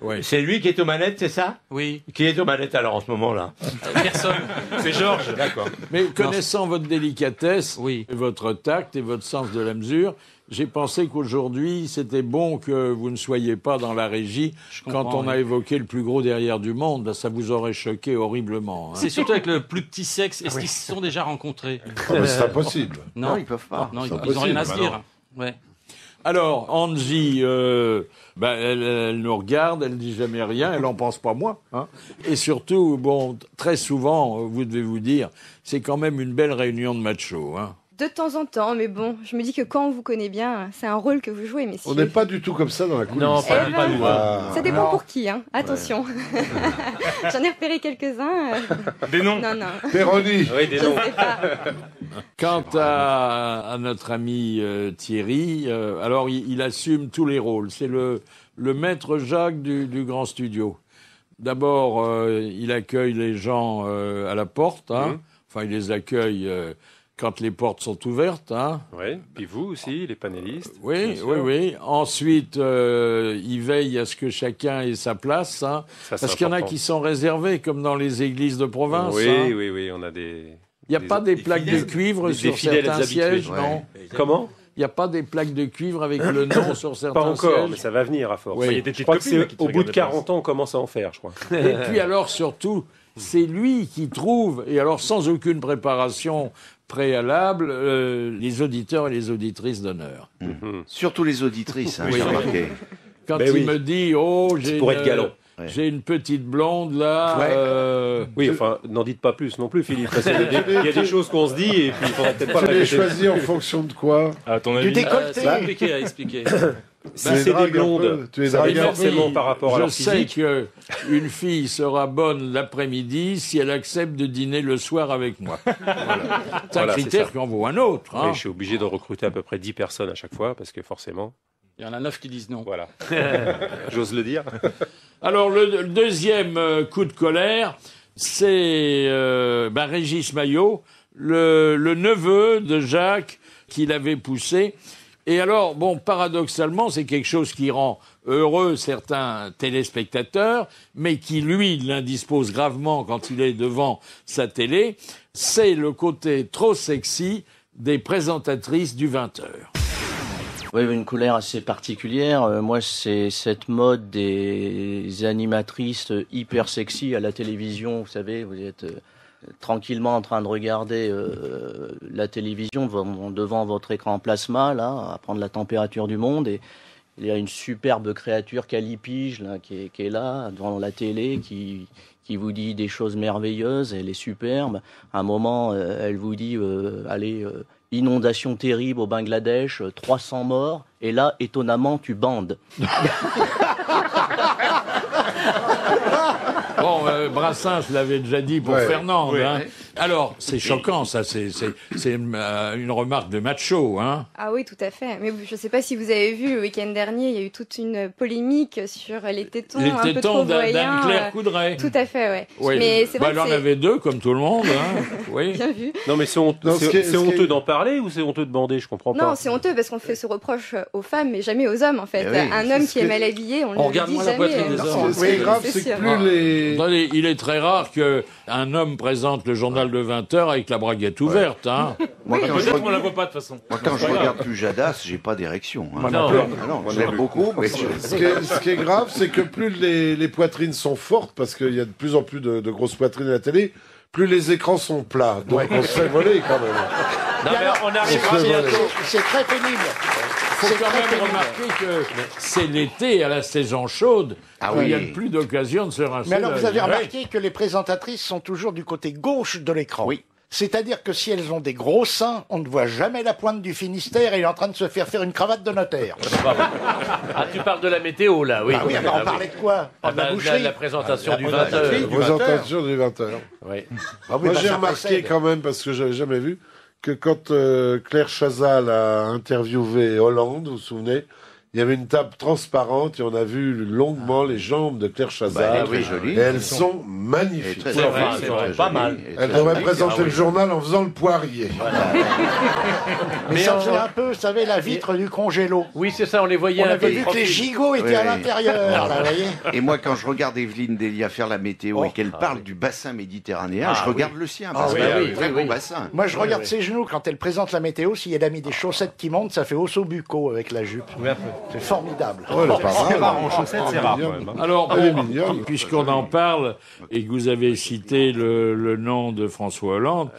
Ouais. C'est lui qui est aux manettes, c'est ça? Oui. Qui est aux manettes alors en ce moment-là? Personne. C'est Georges. D'accord. Mais connaissant votre délicatesse, Oui. et votre tact et votre sens de la mesure, j'ai pensé qu'aujourd'hui, c'était bon que vous ne soyez pas dans la régie quand on a évoqué le plus gros derrière du monde. Ça vous aurait choqué horriblement. Hein. C'est surtout avec le plus petit sexe. Est-ce qu'ils se sont déjà rencontrés? Ah, mais c'est impossible. Non, ils peuvent pas. Non, C'est ils n'ont impossible, rien à se bah dire. Ouais. Alors, Angie, elle nous regarde, elle dit jamais rien, elle en pense pas moins. Hein. Et surtout, bon, très souvent, vous devez vous dire, c'est quand même une belle réunion de machos. Hein. De temps en temps, mais bon, je me dis que quand on vous connaît bien, c'est un rôle que vous jouez, messieurs. On n'est pas du tout comme ça dans la coulisse. Non, Eh ben, nous. Ça dépend pour qui, hein. Attention. J'en ai repéré quelques-uns. Des noms. Non. Perroni. Oui, des Je noms. sais pas. Quant à notre ami Thierry, alors il assume tous les rôles. C'est le maître Jacques du grand studio. D'abord, il accueille les gens à la porte. Hein. Enfin, il les accueille quand les portes sont ouvertes. Hein. Oui, puis vous aussi, les panélistes. Oui. Ensuite, il veille à ce que chacun ait sa place. Hein. Ça, c'est Parce qu'il y en a important. qui sont réservés, comme dans les églises de province. Oui, hein. oui, on a des... Il n'y a pas des plaques de cuivre sur certains sièges, non? Comment? Il n'y a pas des plaques de cuivre avec le nom sur certains Pas encore, sièges? mais ça va venir à force. Oui. Il y a des Je petites crois que copines, là, c'est qui te au bout de regardent de 40 ans, on commence à en faire, je crois. Et puis alors surtout, c'est lui qui trouve, et alors sans aucune préparation préalable, les auditeurs et les auditrices d'honneur. Surtout les auditrices, hein, Oui. j'ai remarqué. Quand Ben il oui. me dit, oh, pour être galant. j'ai une petite blonde là, Oui, enfin, n'en dites pas plus non plus, Philippe. Parce qu'il y a des choses qu'on se dit et puis il faudrait peut-être pas Tu les répéter. choisis en fonction de quoi? À ton Du avis? décolleté. C'est compliqué à expliquer. Si c'est des blondes, tu es ça va dragueur. forcément par rapport à leur Je sais physique. qu'une fille sera bonne l'après-midi si elle accepte de dîner le soir avec moi. Voilà. C'est un Voilà, critère ça. qui en vaut un autre. Hein. Oui, je suis obligé de recruter à peu près 10 personnes à chaque fois, parce que forcément... Il y en a 9 qui disent non. Voilà. J'ose le dire. Alors, le deuxième coup de colère, c'est Régis Maillot, le neveu de Jacques, qui l'avait poussé. Et alors, bon, paradoxalement, c'est quelque chose qui rend heureux certains téléspectateurs, mais qui, lui, l'indispose gravement quand il est devant sa télé. C'est le côté trop sexy des présentatrices du 20h. Oui, une colère assez particulière. Moi, c'est cette mode des animatrices hyper sexy à la télévision. Vous savez, vous êtes tranquillement en train de regarder la télévision devant votre écran plasma, là, à prendre la température du monde. Et il y a une superbe créature calipige là, qui est là, devant la télé, qui vous dit des choses merveilleuses. Elle est superbe. À un moment, elle vous dit, allez... inondation terrible au Bangladesh, 300 morts, et là, étonnamment, tu bandes. Bon, Brassens l'avait déjà dit pour Fernande. Oui. Hein. Alors, c'est choquant, ça. C'est une remarque de macho. Hein. Ah oui, tout à fait. Mais je ne sais pas si vous avez vu, le week-end dernier, il y a eu toute une polémique sur les tétons un peu trop voyants. d'Anne-Claire Coudray. Tout à fait, ouais. Oui. Mais c'est vrai elle en avait deux, comme tout le monde. Hein. Oui. Bien vu. Non, mais c'est honteux d'en parler ou c'est honteux de bander? Je comprends pas. Non, c'est honteux parce qu'on fait ce reproche aux femmes, mais jamais aux hommes, en fait. Oui, un homme qui est mal habillé, on le dit jamais. Ce qui est grave, c'est que plus les... Attendez, il est très rare qu'un homme présente le journal de 20h avec la braguette ouverte. Hein. Moi, quand je, On la voit pas de toute façon. moi, quand je regarde Pujadas, j'ai pas d'érection. Hein. non. Non, je l'aime beaucoup, mais Ce qui est grave, c'est que plus les poitrines sont fortes, parce qu'il y a de plus en plus de grosses poitrines à la télé, plus les écrans sont plats. Donc on se fait voler quand même. Non, mais on arrivera bientôt. C'est très pénible. Il faut quand même remarquer que c'est l'été, à la saison chaude, où il y a plus d'occasion de se rincer. Mais alors, vous avez la- remarqué que les présentatrices sont toujours du côté gauche de l'écran. Oui. C'est-à-dire que si elles ont des gros seins, on ne voit jamais la pointe du Finistère et il est en train de se faire une cravate de notaire. Ah, tu parles de la météo, là, oui. Ah oui, alors on parlait de quoi? Ah, De la bah, boucherie? la présentation du la 20h. boucherie. Vos intentions du 20h. Oui. Ah oui, Moi, bah, j'ai ça remarqué précède. quand même, parce que j'avais jamais vu, que quand Claire Chazal a interviewé Hollande, vous vous souvenez, il y avait une table transparente et on a vu longuement les jambes de Claire Chazal. elle est très jolie. Et elles sont magnifiques. très C'est vrai, jolie, c'est vrai, très pas jolie, mal. et Elle très devrait jolie. présenter le journal en faisant le poirier. Mais ça faisait un peu, vous savez, la vitre du congélo. Oui, c'est ça, on les voyait On un avait peu vu que tranquilles. les gigots étaient à Oui. l'intérieur, là, vous voyez. Et moi, quand je regarde Evelyne Delia faire la météo et qu'elle parle du bassin méditerranéen, je regarde le sien, parce oui, qu'il y a oui, un très oui, beau oui. bassin. Moi, je regarde ses genoux quand elle présente la météo. Si elle a mis des chaussettes qui montent, ça fait osso bucco avec la jupe. C'est formidable. Oh, elle est pas mal. En chaussettes, c'est rare quand même. Alors, Elle est bon, mignonne. puisqu'on en parle et que vous avez cité le nom de François Hollande,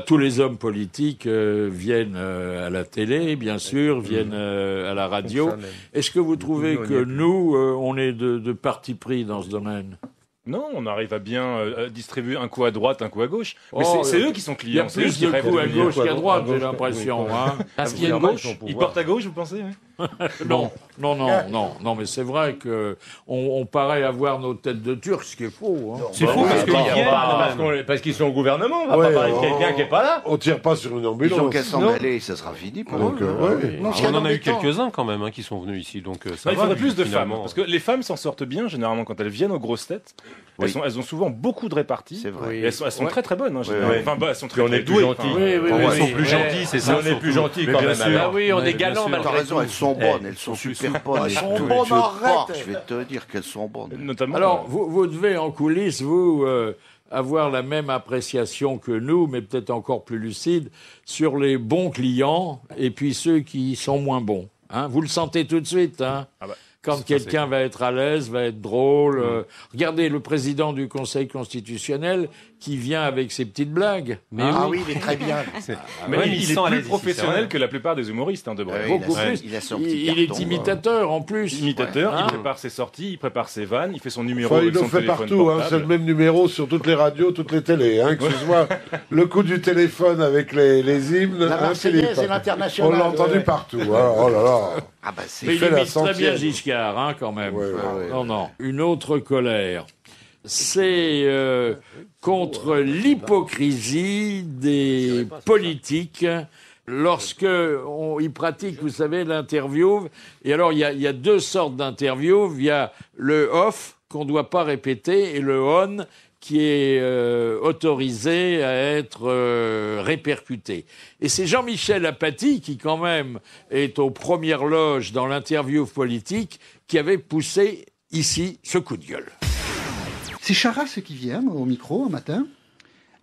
tous les hommes politiques viennent à la télé, bien sûr, viennent à la radio. Est-ce que vous trouvez que nous, on est de parti pris dans ce domaine? Non, on arrive à bien distribuer un coup à droite, un coup à gauche. Mais Oh, c'est eux qui sont Il y a clients. c'est eux plus qui de rêvent coups à devenir gauche quoi, qu'à droite, j'ai gauche, l'impression. oui. Hein. Parce qu'il y a une gauche. Ils portent à gauche, vous pensez? Non, mais c'est vrai que on paraît avoir nos têtes de Turcs, ce qui est faux. Hein. C'est faux parce parce qu'ils sont au gouvernement. On va pas parler de quelqu'un qui est pas là. On tire pas sur une Ils ont ambulance. qu'à s'en aller, ça sera fini pour eux. Donc, ouais. Non, ce qu'il y On en a eu d'embêtant- quelques-uns quand même qui sont venus ici, donc ça Il va. faudrait plus de femmes, finalement. parce que les femmes s'en sortent bien généralement quand elles viennent aux grosses têtes. Oui. Elles ont souvent beaucoup de réparties. C'est vrai. Et elles sont très très bonnes. Hein, Oui, généralement. oui. Enfin, elles sont Puis on très est plus douées. gentils. Enfin, Oui, oui, Elles oui, sont oui. plus gentilles, c'est ça. on est plus gentils Mais quand bien même. sûr. alors. Ah oui, on est bien galant sûr. T'as malgré raison, tout. elles sont bonnes, elles sont super bonnes. Elles sont Tu veux bonnes, pas, arrête. je vais te dire qu'elles sont bonnes. Notamment. Alors, vous devez en coulisses, vous, avoir la même appréciation que nous, mais peut-être encore plus lucide, sur les bons clients et puis ceux qui sont moins bons. Hein, vous le sentez tout de suite, hein Ah bah, quand ça, quelqu'un va être à l'aise, va être drôle. Regardez, le président du Conseil constitutionnel, qui vient avec ses petites blagues. Oui, il est très bien. Mais il est plus professionnel que la plupart des humoristes, Debré. Beaucoup plus. Il est imitateur en plus. Imitateur, il prépare ses sorties, il prépare ses vannes, il fait son numéro il avec son le fait téléphone partout, portable. c'est le même numéro sur toutes les radios, toutes les télés, que ce soit le coup du téléphone avec les hymnes. La Marseillaise et l'Internationale. On l'a entendu partout. Oh là là. Mais il imite très bien Giscard, quand même. Non. Une autre colère. C'est contre l'hypocrisie des politiques lorsque ils pratiquent, vous savez, l'interview. Et alors, il y a deux sortes d'interviews. Il y a le off qu'on ne doit pas répéter et le on qui est autorisé à être répercuté. Et c'est Jean-Michel Apathy qui, quand même, est aux premières loges dans l'interview politique, qui avait poussé ici ce coup de gueule. C'est Charras qui vient au micro un matin.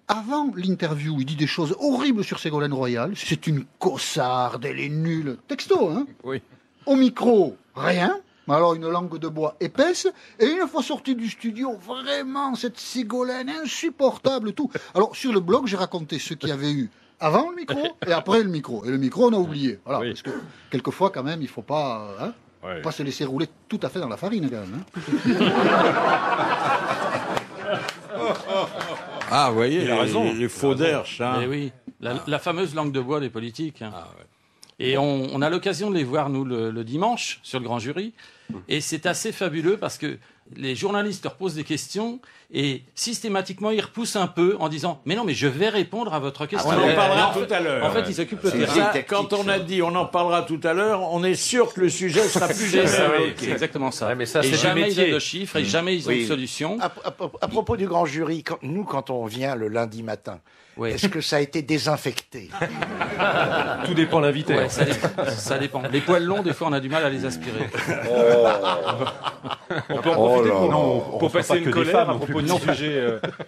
Avant l'interview, il dit des choses horribles sur Ségolène Royal. C'est une cossarde, elle est nulle. Texto, hein? Oui. Au micro, rien. Alors une langue de bois épaisse. Et une fois sorti du studio, vraiment, cette Ségolène insupportable, tout. Alors sur le blog, j'ai raconté ce qu'il y avait eu avant le micro et après le micro. Et le micro, on a oublié. Voilà, parce que quelquefois, quand même, il ne faut pas... pas se laisser rouler tout à fait dans la farine, quand même. Vous voyez, il a raison. Les faux d'Hersch. Mais oui, la fameuse langue de bois des politiques. Et on a l'occasion de les voir, nous, le dimanche, sur le grand jury. Et c'est assez fabuleux parce que les journalistes leur posent des questions et systématiquement, ils repoussent un peu en disant « Mais non, mais je vais répondre à votre question. On en parlera tout à l'heure. En fait, ils occupent le terrain. Ça, quand on a dit « On en parlera tout à l'heure », on est sûr que le sujet sera plus général. C'est exactement ça. Mais ça, et c'est jamais métier. ils ont de chiffres et jamais ils ont de solution. À propos du grand jury, quand on vient le lundi matin, est-ce que ça a été désinfecté? Tout dépend de l'invité. Ouais, ça dépend. Les poils longs, des fois, on a du mal à les aspirer. On peut en profiter pour passer une colère à propos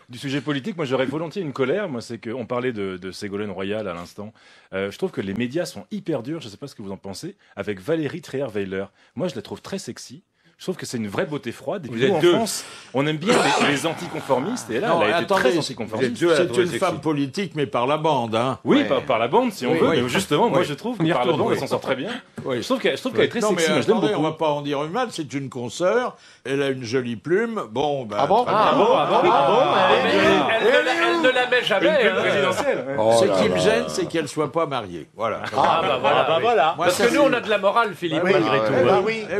du sujet politique. Moi, j'aurais volontiers une colère. Moi, c'est qu'on parlait de Ségolène Royal à l'instant. Je trouve que les médias sont hyper durs. Je ne sais pas ce que vous en pensez. Avec Valérie Trierweiler. Moi, je la trouve très sexy. Je trouve que c'est une vraie beauté froide. Et puis, nous, en France, on aime bien les anticonformistes. Et là, elle a été très anticonformiste. C'est une femme politique, mais par la bande. Oui, par la bande, si on veut. Mais justement, moi, je trouve que par la bande, elle s'en sort très bien. Je trouve qu'elle est très sexy. Mais attendez, on ne va pas en dire une mal. C'est une consoeur. Elle a une jolie plume. Bon, Elle ne la met jamais. Ce qui me gêne, c'est qu'elle ne soit pas mariée. Voilà. Voilà. Parce que nous, on a de la morale, Philippe, malgré tout.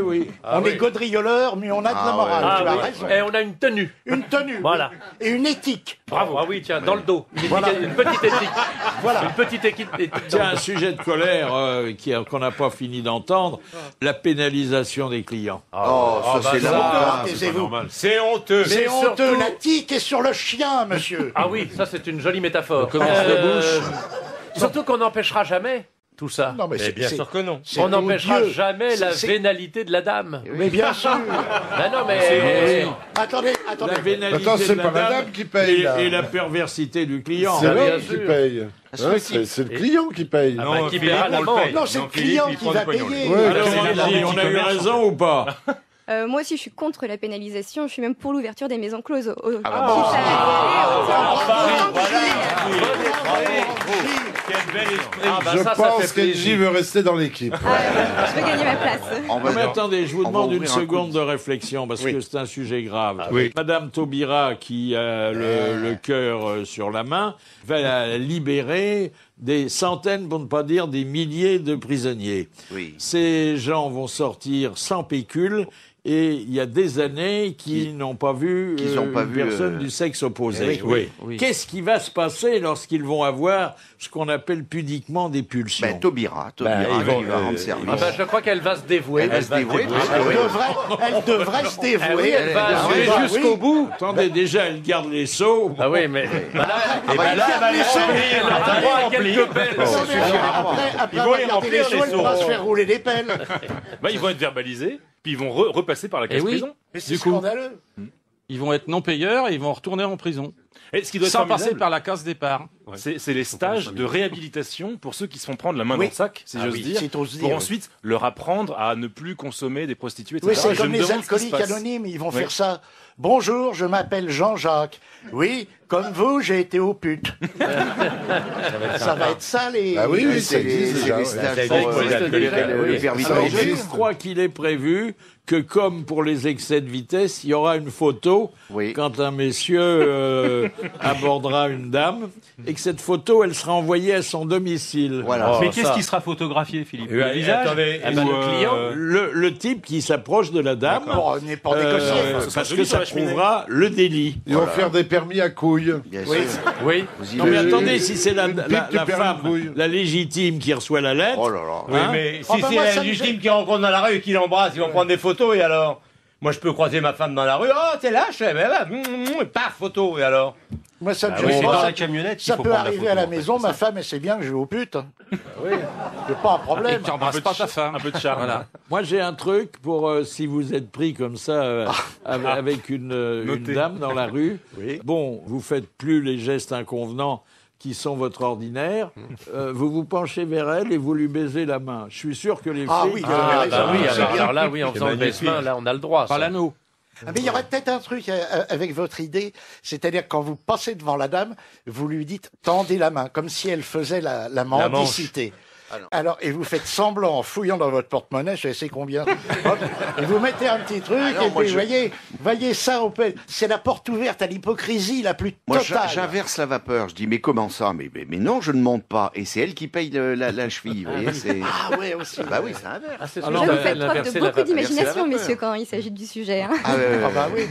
Oui. On est gaudrioleurs, mais on a de la morale. Tu as raison. Et on a une tenue. Une tenue. Voilà. Et une éthique. Bravo. Ah oui, tiens, dans le dos. Une petite éthique. Voilà. Une petite équipe. Tiens, un sujet de colère qu'on n'a pas fini d'entendre, la pénalisation des clients. C'est honteux. C'est honteux. La tique est sur le chien, monsieur. Ah oui, ça c'est une jolie métaphore. Commerce de bouche. Surtout qu'on n'empêchera jamais tout ça. Non, mais bien sûr que non. On n'empêchera jamais la vénalité de la dame. Mais bien sûr. Non, mais... Attendez. La vénalité Attends, c'est de pas la dame qui paye. et la perversité du client. C'est l'homme qui paye. C'est le client qui paye. Non, qui paiera l'amende. Non, c'est le client qui va payer. Alors, on a eu raison ou pas? Moi aussi, je suis contre la pénalisation. Je suis même pour l'ouverture des maisons closes. Je pense qu'Engie veut rester dans l'équipe. Je veux gagner ma place. Mais attendez, je vous demande une seconde de réflexion parce que c'est un sujet grave. Madame Taubira, qui a le cœur sur la main, va libérer des centaines, pour ne pas dire des milliers de prisonniers. Ces gens vont sortir sans pécule. Et il y a des années qu'ils n'ont pas vu une personne du sexe opposé. Qu'est-ce qui va se passer lorsqu'ils vont avoir ce qu'on appelle pudiquement des pulsions? Taubira qui va rendre service. Je crois qu'elle va se dévouer. Elle devrait se dévouer. Elle va aller jusqu'au bout. Attendez, déjà, elle garde les seaux. Ah oui, mais... Elle garde les seaux. Quelques pelles. Après, elle va garder les seaux, elle va se faire rouler des pelles. Ils vont être verbalisés. Puis ils vont repasser par la case prison. Mais c'est scandaleux. Ils vont être non-payeurs et ils vont retourner en prison. Sans passer par la case départ. C'est les stages de réhabilitation pour ceux qui se font prendre la main dans le sac, si j'ose dire, si t'oses pour dire, ensuite leur apprendre à ne plus consommer des prostituées, etc. Oui, c'est Je comme me les demande ce qui se alcooliques passe. anonymes, ils vont Oui. faire ça. Bonjour, je m'appelle Jean-Jacques. Oui, comme vous, j'ai été aux putes. Ça va être ça, les... Ah oui, oui, C'est ça existe déjà. les ouais. stages Ça pour existe déjà, le oui. permis de Alors, conduire. je crois qu'il est prévu que, comme pour les excès de vitesse, il y aura une photo quand un messieurs abordera une dame, et que cette photo, elle sera envoyée à son domicile. Voilà. Mais qu'est-ce qui sera photographié, Philippe? Le Ouais, visage? attendez, Ou, le client le type qui s'approche de la dame, Pour négocier. parce que ça prouvera le délit. Ils vont faire des permis à couilles. Bien Oui. sûr. Oui. Vous Non mais imaginez attendez, si c'est la une pipe du permis femme, de couille. la légitime qui reçoit la lettre, Oh là là. Oui, hein, mais si Oh, bah, c'est moi, la ça me légitime qui rencontre dans la rue et qui l'embrasse, ils vont prendre des photos et alors moi, je peux croiser ma femme dans la rue. Oh, t'es lâche, paf, photo, et alors? Moi, ça me Ah gêne oui, c'est pas. dans la camionnette qu'il Ça faut peut prendre la arriver photo, à la en fait, maison, c'est ma ça. femme, elle sait bien que je vais aux putes. Oui, c'est pas un Et problème. que tu n'embrasses pas ta femme. Un peu de charme. Voilà. moi j'ai un truc pour si vous êtes pris comme ça avec une Notez. dame dans la rue. Bon, vous faites plus les gestes inconvenants qui sont votre ordinaire. Vous vous penchez vers elle et vous lui baisez la main. Je suis sûr que les filles. Ah oui, vous avez Ah, raison. bah oui, C'est bien. alors là, oui, en faisant le baisse-main, là, on a le droit. Par ça. l'anneau. Ah, mais il y aurait peut-être un truc avec votre idée, c'est-à-dire que quand vous passez devant la dame, vous lui dites tendez la main, comme si elle faisait la mendicité. Alors, et vous faites semblant en fouillant dans votre porte-monnaie, je sais combien. Hop, et vous mettez un petit truc, Alors, et moi, puis voyez ça, c'est la porte ouverte à l'hypocrisie la plus Moi, totale. j'inverse la vapeur. Je dis, mais comment ça mais non, je ne monte pas. Et c'est elle qui paye la cheville. Vous voyez, c'est... Ah ouais, aussi. Bah oui, c'est inverse. Ah, c'est Alors, Là, sûr, vous faites preuve l'inverser, de la beaucoup vapeur. d'imagination, vapeur. messieurs, quand il s'agit du sujet. Hein. Ah, Ah bah oui,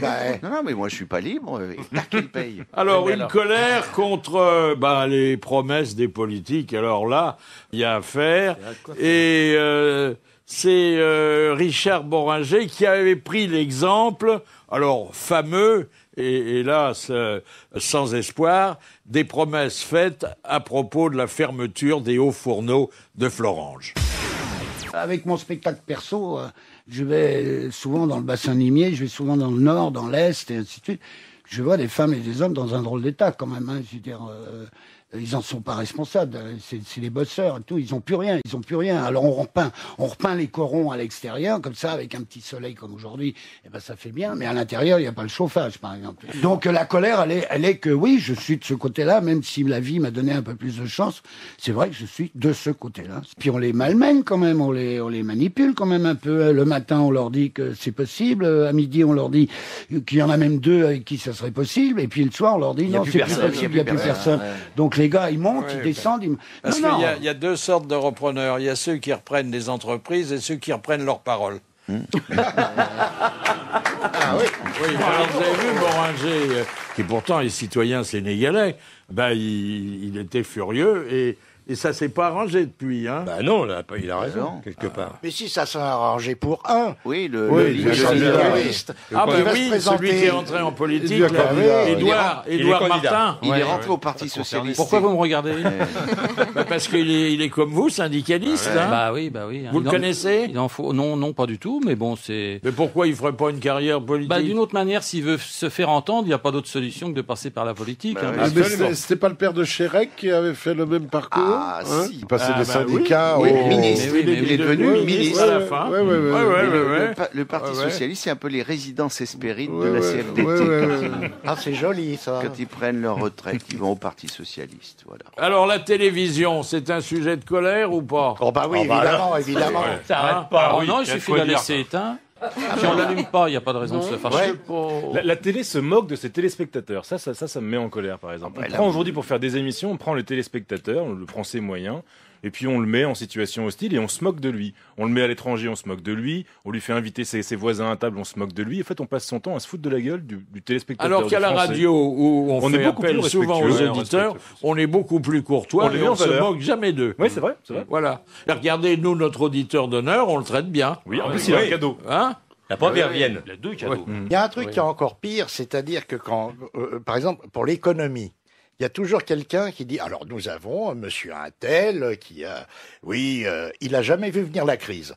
Non, mais moi, je suis pas libre. Et tac, il paye. Alors, Mais une alors colère contre les promesses des politiques. Alors là, il y a à faire. Et c'est Richard Boringer qui avait pris l'exemple, alors fameux, et hélas sans espoir, des promesses faites à propos de la fermeture des hauts fourneaux de Florange. Avec mon spectacle perso, je vais souvent dans le bassin limier, je vais souvent dans le nord, dans l'est, et ainsi de suite. Je vois des femmes et des hommes dans un drôle d'état quand même. Hein. Je veux dire, ils en sont pas responsables. C'est les bosseurs et tout. Ils ont plus rien. Ils ont plus rien. Alors on repeint les corons à l'extérieur comme ça avec un petit soleil comme aujourd'hui. Et ben ça fait bien. Mais à l'intérieur il n'y a pas le chauffage par exemple. Donc la colère elle est que oui je suis de ce côté-là même si la vie m'a donné un peu plus de chance. C'est vrai que je suis de ce côté-là. Puis on les malmène quand même. On les manipule quand même un peu. Le matin on leur dit que c'est possible. À midi on leur dit qu'il y en a même deux avec qui ça serait possible. Et puis le soir on leur dit non c'est plus possible. Il n'y a plus personne. Donc les gars, ils montent, ils descendent. Parce qu'il y a deux sortes de repreneurs. Il y a ceux qui reprennent des entreprises et ceux qui reprennent leurs paroles. Ah oui. Alors vous avez vu Boringer, qui pourtant est citoyen sénégalais, il était furieux et ça s'est pas arrangé depuis. Hein. Bah non, il a raison, quelque part. Mais si ça s'est arrangé pour un. Oui, le liste. Ah bah oui, celui qui est entré en politique, Édouard Martin. Il est rentré au Parti Socialiste. Pourquoi vous me regardez? Parce qu'il est comme vous, syndicaliste. Hein. Bah oui. Vous le connaissez? Il en faut. Non, pas du tout, mais bon, c'est. Mais pourquoi il ferait pas une carrière politique? Bah, d'une autre manière, s'il veut se faire entendre, il n'y a pas d'autre solution que de passer par la politique. Ah, mais c'était pas le père de Chérec qui avait fait le même parcours? Ah, si. Il passait des syndicats oui, au... ministre. Il est devenu ministre à la fin. Le Parti Socialiste, c'est un peu les résidences Hespérides de la CFDT. Ah, c'est joli, ça. Quand ils prennent leur retraite, ils vont au Parti Socialiste. Voilà. Alors, la télévision, c'est un sujet de colère ou pas? Oh, bah oui, évidemment. Ça arrête pas. Non, il suffit de la laisser éteinte. Si on l'allume pas, il n'y a pas de raison de se fâcher. La télé se moque de ses téléspectateurs. Ça me met en colère, par exemple. On prend aujourd'hui pour faire des émissions, on prend le téléspectateur, le français moyen, et puis on le met en situation hostile et on se moque de lui. On le met à l'étranger, on se moque de lui. On lui fait inviter ses voisins à table, on se moque de lui. En fait, on passe son temps à se foutre de la gueule du téléspectateur. Alors qu'à la radio, où on fait appel souvent aux auditeurs, on est beaucoup plus courtois et on ne se moque jamais d'eux. Oui, c'est vrai. Voilà. Et regardez, nous, notre auditeur d'honneur, on le traite bien. Oui, en plus, il a un cadeau. Hein? La première Vienne. Il a 2 cadeaux. Il y a un truc qui est encore pire, c'est-à-dire que quand, par exemple, pour l'économie, il y a toujours quelqu'un qui dit, alors nous avons monsieur Untel qui a, il a jamais vu venir la crise.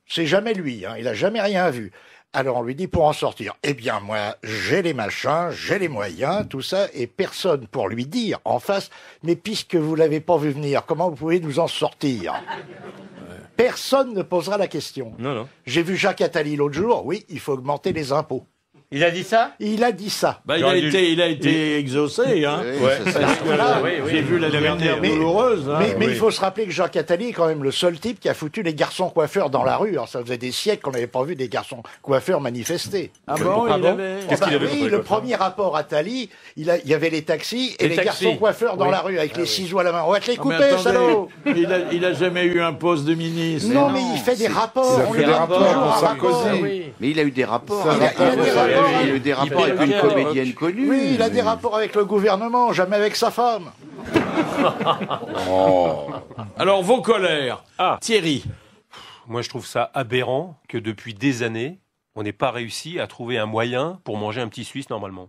C'est jamais lui, hein, il a jamais rien vu. Alors on lui dit pour en sortir. Eh bien moi, j'ai les machins, j'ai les moyens, tout ça, et personne pour lui dire en face, mais puisque vous l'avez pas vu venir, comment vous pouvez nous en sortir? Personne ne posera la question. Non. J'ai vu Jacques Attali l'autre jour, oui, il faut augmenter les impôts. Il a dit ça? Il a dit ça. Bah, il a été exaucé, hein. J'ai vu la dernière douloureuse. Hein. Mais il faut se rappeler que Jacques Attali est quand même le seul type qui a foutu les garçons coiffeurs dans la rue. Alors, ça faisait des siècles qu'on n'avait pas vu des garçons coiffeurs manifester. Ah bon, Qu'est-ce qu'il avait oui, le premier rapport Attali, il y avait les taxis et les garçons coiffeurs dans la rue avec les ciseaux à la main. On va te les couper, salaud. Il a jamais eu un poste de ministre. Non, mais il fait des rapports. Il a fait des rapports pour Sarkozy. Mais il a eu des rapports. Il a eu des rapports avec une comédienne connue. Oui, il a des rapports avec le gouvernement, jamais avec sa femme. Alors, vos colères. Thierry. Moi, je trouve ça aberrant que depuis des années, on n'ait pas réussi à trouver un moyen pour manger un petit Suisse normalement.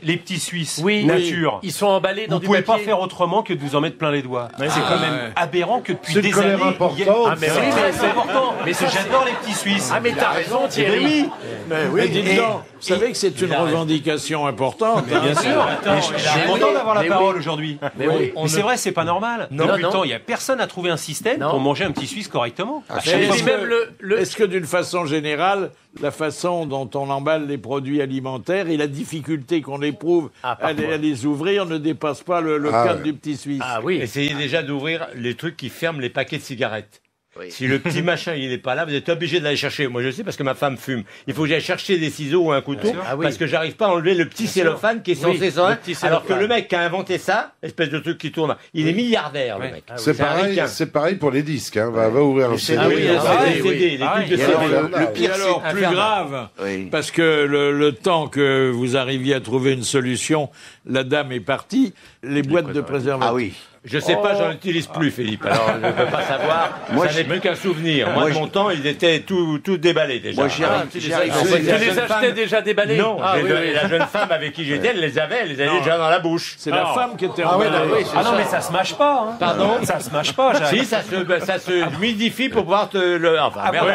Les petits Suisses, nature. Ils sont emballés dans Vous du pouvez papier. pas faire autrement que de vous en mettre plein les doigts. C'est quand même aberrant que depuis des années. Importante. Mais c'est important. Mais j'adore les petits Suisses. Ah mais t'as raison Thierry. Mais dites donc, vous savez que c'est une revendication importante. Bien sûr. Je suis content d'avoir la parole aujourd'hui. Mais c'est vrai, c'est pas normal. Depuis le temps, il y a personne à trouver un système pour manger un petit Suisse correctement. Est-ce que d'une façon générale, la façon dont on emballe les produits alimentaires et la difficulté qu'on éprouve à les ouvrir ne dépasse pas le cadre du petit Suisse? Ah oui. Essayez déjà d'ouvrir les trucs qui ferment les paquets de cigarettes. Oui. Si le petit machin il n'est pas là, vous êtes obligé de l'aller chercher. Moi je sais parce que ma femme fume. Il faut que j'aille chercher des ciseaux ou un couteau parce que j'arrive pas à enlever le petit cellophane qui est censé s'en. Alors que le mec qui a inventé ça, espèce de truc qui tourne, il est milliardaire le mec. C'est pareil pour les disques. Hein. Va ouvrir un CD. Les trucs de CD. Le pire, alors plus grave, parce que le temps que vous arriviez à trouver une solution, la dame est partie. Les boîtes de préservatifs. Ah oui. Je sais pas, j'en utilise plus, Philippe. Alors, je ne peux pas savoir. Moi, ça n'est plus qu'un souvenir. Moi, de mon temps, ils étaient tout déballés déjà. Moi, j'y arrive. Tu les achetais déjà déballés? Non, la jeune femme avec qui j'étais, elle les avait déjà dans la bouche. C'est la femme qui était emballée. Ah non, mais ça se mâche pas. Hein. Pardon? Ça se mâche pas. Si, ça se humidie pour pouvoir te le. Enfin, merde.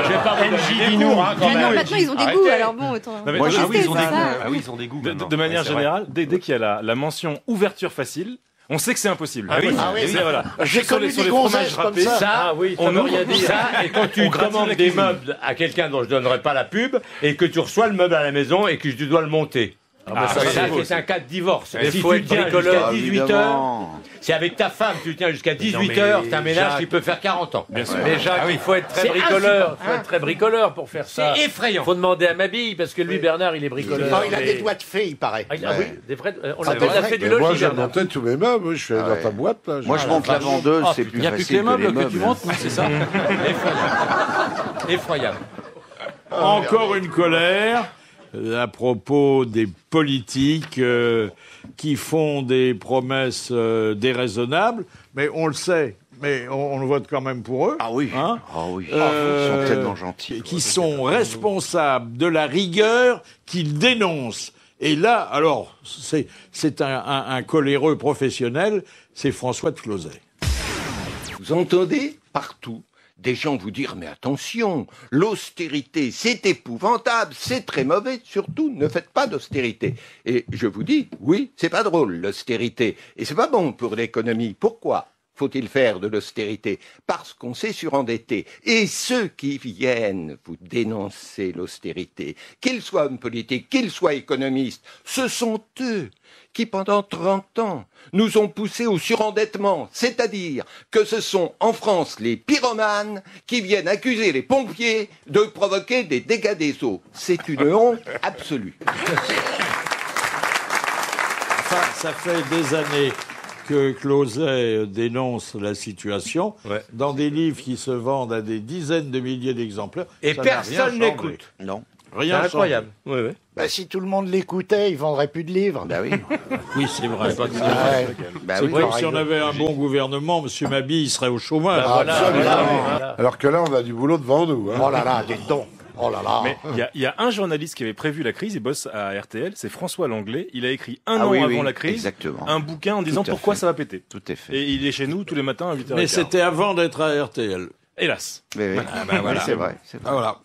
Je vais pas NJ, dis-nous. Maintenant, ils ont des goûts, alors bon, autant. Moi, ils ont des goûts. De manière générale, dès qu'il y a la mention ouverture facile, on sait que c'est impossible. Voilà. J'ai connu des gonzesses comme ça. Ça, on ne rien dire. Ça, et quand tu commandes des meubles à quelqu'un dont je donnerai pas la pub, et que tu reçois le meuble à la maison et que tu dois le monter. C'est un cas de divorce. Il faut être bricoleur. Jusqu'à 18h, si avec ta femme tu tiens jusqu'à 18h, c'est un ménage qui peut faire 40 ans. Bien sûr. Mais Jacques, il faut être très bricoleur. Il faut être très bricoleur pour faire ça. C'est effrayant. Il faut demander à Mabille, parce que lui, Bernard, il est bricoleur. Il a des doigts de fée, il paraît. Oui, des vrais. On a fait du logis. Moi, j'ai monté tous mes meubles. Je suis allé dans ta boîte. Là. Moi, je monte la vendeuse, c'est plus facile. Il n'y a plus que les meubles que tu montes, c'est ça? Effroyable. Encore une colère à propos des politiques qui font des promesses déraisonnables, mais on le sait, mais on vote quand même pour eux. Ah oui, hein, ils sont tellement gentils. Qui sont responsables de la rigueur qu'ils dénoncent. Et là, alors, c'est un coléreux professionnel, c'est François de Closet. Vous entendez partout des gens vous dire « Mais attention, l'austérité, c'est épouvantable, c'est très mauvais, surtout ne faites pas d'austérité. » Et je vous dis, oui, c'est pas drôle l'austérité, et c'est pas bon pour l'économie. Pourquoi faut-il faire de l'austérité? Parce qu'on s'est surendetté. Et ceux qui viennent vous dénoncer l'austérité, qu'ils soient hommes politiques, qu'ils soient économistes, ce sont eux qui, pendant 30 ans, nous ont poussés au surendettement. C'est-à-dire que ce sont, en France, les pyromanes qui viennent accuser les pompiers de provoquer des dégâts des eaux. C'est une honte absolue. Enfin, ça fait des années que Closet dénonce la situation dans des livres qui se vendent à des dizaines de milliers d'exemplaires. Et personne n'écoute. Non. Rien. C'est incroyable. Oui. Bah, si tout le monde l'écoutait, il vendrait plus de livres. Bah oui. Oui, c'est vrai. C'est comme si on avait un bon gouvernement, M. Mabille, il serait au chômage. Voilà. Alors que là, on a du boulot devant nous. Hein. Oh là là, dites donc. Oh là là. Mais il y a un journaliste qui avait prévu la crise, il bosse à RTL, c'est François Langlais. Il a écrit un an avant la crise un bouquin en disant pourquoi ça va péter. Tout à fait. Et il est chez nous tous les matins à 8h15. Mais c'était avant d'être à RTL. Hélas. Mais oui. Ah, ben voilà. C'est vrai. Ah, voilà.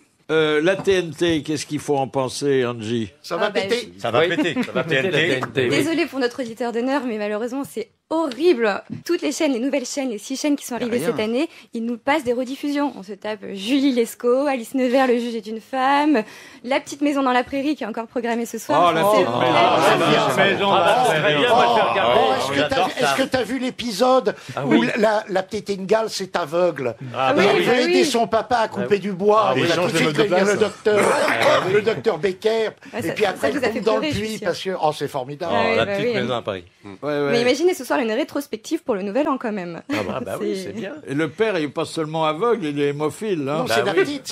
La TNT, qu'est-ce qu'il faut en penser, Angie? Ça va péter. Ça va péter. Ça va péter. Désolé pour notre auditeur d'honneur, mais malheureusement, c'est horrible. Toutes les chaînes, les nouvelles chaînes, les 6 chaînes qui sont arrivées cette année, ils nous passent des rediffusions. On se tape Julie Lescaut, Alice Nevers, Le juge est une femme, La petite maison dans la prairie qui est encore programmée ce soir. Oh, la petite maison dans la prairie. Est-ce que t'as vu l'épisode où la petite Ingalls est aveugle? Elle veut aider son papa à couper du bois. Il a tout de suite prévenu le docteur Becker. Et puis après, elle tombe dans le puits parce que... Oh, c'est formidable. La petite maison à Paris. Mais imaginez ce soir une rétrospective pour le Nouvel An quand même. Ah bah oui, c'est bien. Et le père, il n'est pas seulement aveugle, il est hémophile. Hein. Non, c'est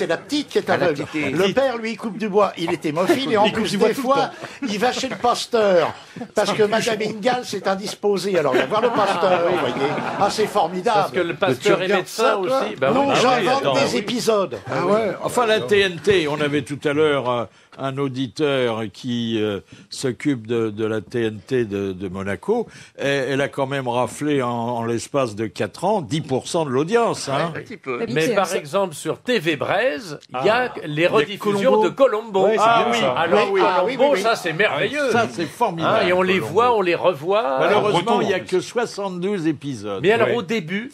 la petite qui est aveugle. Le père, lui, il coupe du bois. Il est hémophile et en plus, des fois, il va chez le pasteur. Parce que Madame Ingalls est indisposée. Alors, il va voir le pasteur, vous voyez. Ah, c'est formidable. Parce que le pasteur est médecin aussi. Non, j'invente des épisodes. Ah ouais. Enfin, la TNT, on avait tout à l'heure un auditeur qui s'occupe de la TNT de Monaco. Et elle a quand même raflé en l'espace de 4 ans 10% de l'audience. Hein. Un petit peu. Mais par exemple, sur TV Braise, il y a les rediffusions de Colombo. Ouais, Alors, Colombo, ça c'est merveilleux. Ça, c'est formidable. Et on les voit, on les revoit. Malheureusement, il n'y a que 72 épisodes. Mais alors, au début,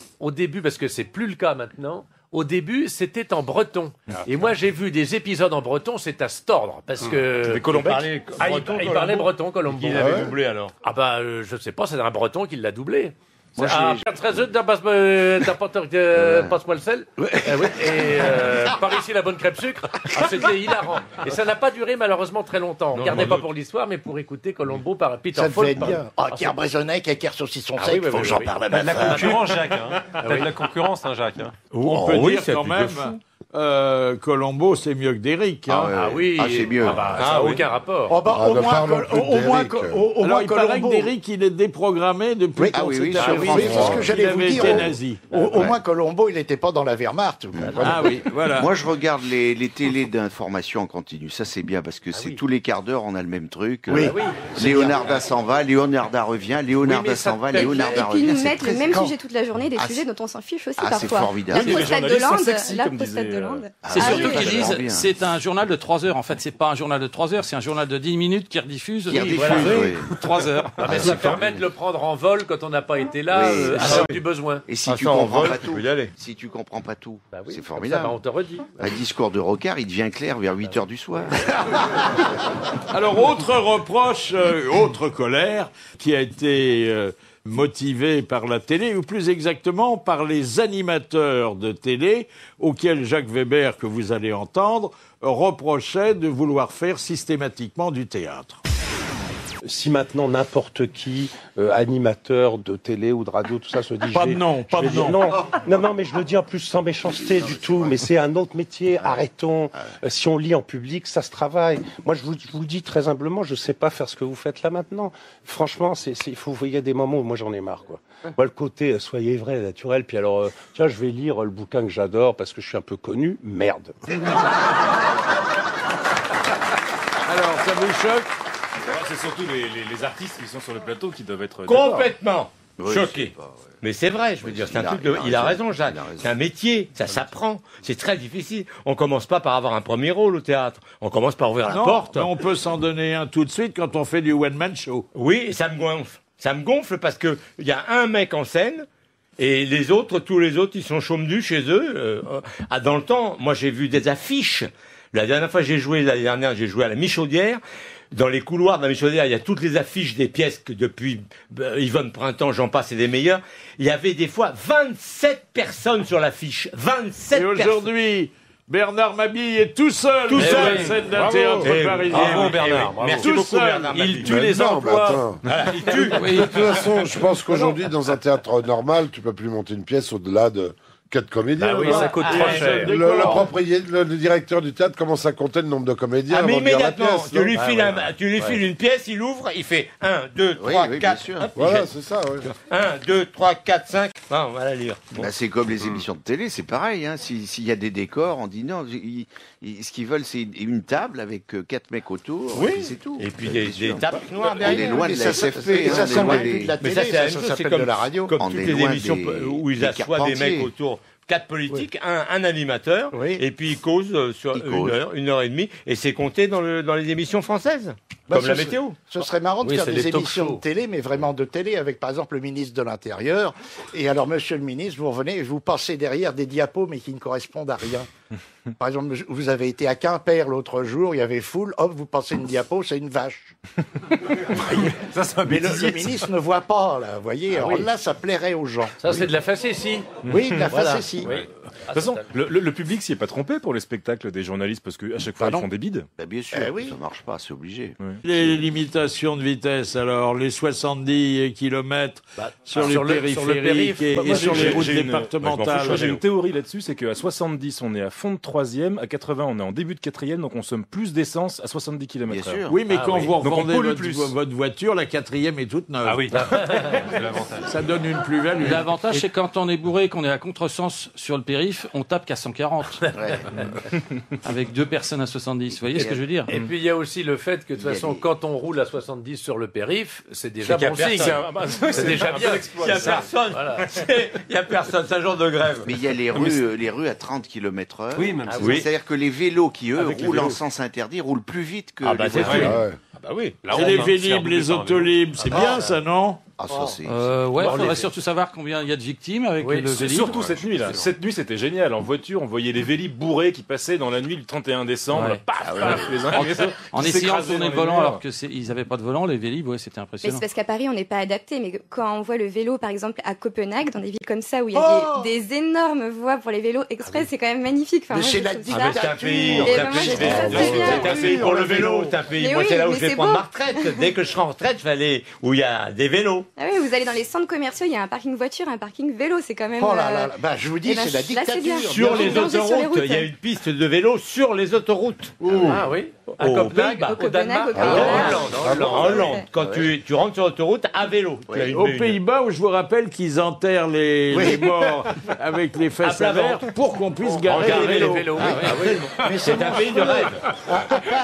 parce que c'est plus le cas maintenant, au début, c'était en breton. Et moi, j'ai vu des épisodes en breton, c'est à se tordre. Parce que... Il parlait breton, Colombo. Qui l'avait doublé, alors? Ah bah, je sais pas, c'est un breton qui l'a doublé. Moi, passe-moi le sel. Et par ici, la bonne crêpe sucre. C'était hilarant. Et ça n'a pas duré, malheureusement, très longtemps. Regardez pas pour l'histoire, mais pour écouter Colombo par Peter Falk. Ça devait être bien. Pierre Brésonnec, Caker saucisson sec, il faut que j'en parle à ma La concurrence, Jacques. T'as de la concurrence, hein, Jacques. On peut dire quand même... Colombo, c'est mieux que Derrick. Hein. C'est mieux. Ça n'a aucun rapport. Au moins, il paraît que Derrick, il est déprogrammé depuis c'est ce que j'allais vous dire. Au moins, Colombo, il n'était pas dans la Wehrmacht. Voilà. Moi, je regarde les télés d'information en continu. Ça, c'est bien parce que c'est tous les quarts d'heure, on a le même truc. Léonarda s'en va, Léonarda revient, Léonarda s'en va, Léonarda revient. Et puis ils nous mettent le même sujet toute la journée, des sujets dont on s'en fiche aussi parfois. C'est formidable. La prostate de l'Inde. C'est surtout qu'ils disent c'est un journal de 3 heures. En fait, c'est pas un journal de 3 heures, c'est un journal de 10 minutes qui rediffuse 3 heures. Ça permet de le prendre en vol quand on n'a pas été là, à l'heure du besoin. Et si tu comprends pas tout, c'est formidable. On te redit. Un discours de Rocard, il devient clair vers 8h du soir. Alors, autre reproche, autre colère qui a été motivé par la télé, ou plus exactement par les animateurs de télé, auxquels Jacques Weber, que vous allez entendre, reprochait de vouloir faire systématiquement du théâtre. Si maintenant n'importe qui, animateur de télé ou de radio, tout ça se dit... Pas de nom. Non, mais je le dis en plus sans méchanceté du tout, mais c'est un autre métier, arrêtons. Si on lit en public, ça se travaille. Moi, je vous le dis très humblement, je sais pas faire ce que vous faites là maintenant. Franchement, il y a des moments où moi j'en ai marre, quoi. Moi, le côté soyez vrai, naturel, puis alors, tiens, je vais lire le bouquin que j'adore parce que je suis un peu connu, merde. Alors, ça vous choque? C'est surtout les artistes qui sont sur le plateau qui doivent être complètement choqués. Mais c'est vrai, je veux dire, c'est un truc il a raison, Jacques. C'est un métier, ça s'apprend. C'est très difficile. On commence pas par avoir un premier rôle au théâtre. On commence par ouvrir la porte. On peut s'en donner un tout de suite quand on fait du one-man show. Oui, et ça me gonfle. Ça me gonfle parce que il y a un mec en scène. Et tous les autres, ils sont chômedus chez eux. Dans le temps, moi, j'ai vu des affiches. La dernière fois j'ai joué à la Michaudière. Dans les couloirs de la Michaudière, il y a toutes les affiches des pièces que depuis Yvonne Printemps, j'en passe et des meilleurs. Il y avait des fois 27 personnes sur l'affiche. 27 personnes. Et aujourd'hui, Bernard Mabille est tout seul sur la scène d'un théâtre parisien. Bravo Bernard. Merci beaucoup Bernard Mabille. Il tue les emplois. Il tue. De toute façon, je pense qu'aujourd'hui, dans un théâtre normal, tu peux plus monter une pièce au-delà de 4 comédiens. Ça coûte trop cher. Le directeur du théâtre commence à compter le nombre de comédiens. Mais immédiatement, tu lui files une pièce, il ouvre, il fait 1, 2, 3, 4. Voilà, c'est ça. 1, 2, 3, 4, 5. Non, on va la lire. C'est comme les émissions de télé, c'est pareil. S'il y a des décors, on dit non. Ce qu'ils veulent, c'est une table avec 4 mecs autour. Oui, c'est tout. Et puis des tables noires derrière. On est loin de la SFP. Ça s'appelle de la télé, ça s'appelle de la radio. Comme toutes les émissions où ils assoient des mecs autour. 4 politiques, un animateur, et puis ils causent sur une heure et demie, et c'est compté dans les émissions françaises, comme la météo. Ce serait marrant de faire des émissions de télé, mais vraiment de télé, avec par exemple le ministre de l'Intérieur. Et alors, monsieur le ministre, vous revenez et vous passez derrière des diapos, mais qui ne correspondent à rien. Par exemple, vous avez été à Quimper l'autre jour, il y avait foule, hop, vous passez une diapo, c'est une vache. Ça, c'est un Mais le bêtisier, ministre ne voit pas, là, vous voyez. Alors là, ça plairait aux gens. Ça, c'est de la facétie. Oui, de la facétie. De toute façon, le public s'y est pas trompé pour les spectacles des journalistes parce qu'à chaque fois ils font des bides. Bien sûr, ça marche pas, c'est obligé. Les limitations de vitesse, alors, les 70 km sur les périphériques et sur les routes départementales. J'ai une théorie là-dessus, c'est qu'à 70, on est à fond de 3e, à 80, on est en début de 4e, donc on consomme plus d'essence à 70 km/h. Oui, mais quand vous revendez votre voiture, la 4e est toute neuve. Ah oui. Ça donne une plus-value. L'avantage, c'est quand on est bourré, qu'on est à contresens sur le périph', on tape qu'à 140. Avec 2 personnes à 70. Vous voyez ce que je veux dire? Et puis il y a aussi le fait que de toute façon, quand on roule à 70 sur le périph', c'est déjà bon signe. C'est déjà bien. Il n'y a personne. Il n'y a personne. C'est un jour de grève. Mais il y a les rues à 30 km/h. Oui, même C'est-à-dire que les vélos qui, eux, roulent en sens interdit, roulent plus vite que les c'est voitures. sûr. Ah bah oui. C'est les Vélib, les Autolib, c'est bien ça, non? Ah, ça, c'est... Ouais, il faudrait surtout savoir combien il y a de victimes avec le Vélib. Surtout cette nuit, là. Cette nuit, c'était génial. En voiture, on voyait les Vélib bourrés qui passaient dans la nuit du 31 décembre. Paf, paf, les uns les autres. En essayant de tourner le volant alors qu'ils n'avaient pas de volant, les Vélib, c'était Mais impressionnant. c'est parce qu'à Paris, on n'est pas adapté. Mais quand on voit le vélo, par exemple, à Copenhague, dans des villes comme ça, où il y a des énormes voies pour les vélos express, c'est quand même magnifique. Enfin, Mais moi, c'est je la trouve ça- C'est un pays, Et vraiment, je trouve ça très bien. c'est un pays pour le vélo, c'est un pays. Mais Moi, oui, c'est là où mais je vais c'est prendre beau. ma retraite. Dès que je serai en retraite, je vais aller où il y a des vélos. Ah oui, vous allez dans les centres commerciaux, il y a un parking voiture, un parking vélo, c'est quand même. Oh là là, bah, je vous dis, eh ben, c'est la là, c'est bien. dictature. Sur les Danger sur les autoroutes, routes. il y a une piste de vélo sur les autoroutes. Ah oui. À Au Copenhague, Pays-Bas. au Danemark. Au Danemark. En Hollande, quand tu rentres sur l'autoroute à vélo. Tu as une- Aux Pays-Bas, où je vous rappelle qu'ils enterrent les morts avec les fesses plat à verre pour qu'on puisse garer les vélos. Mais c'est un pays de rêve.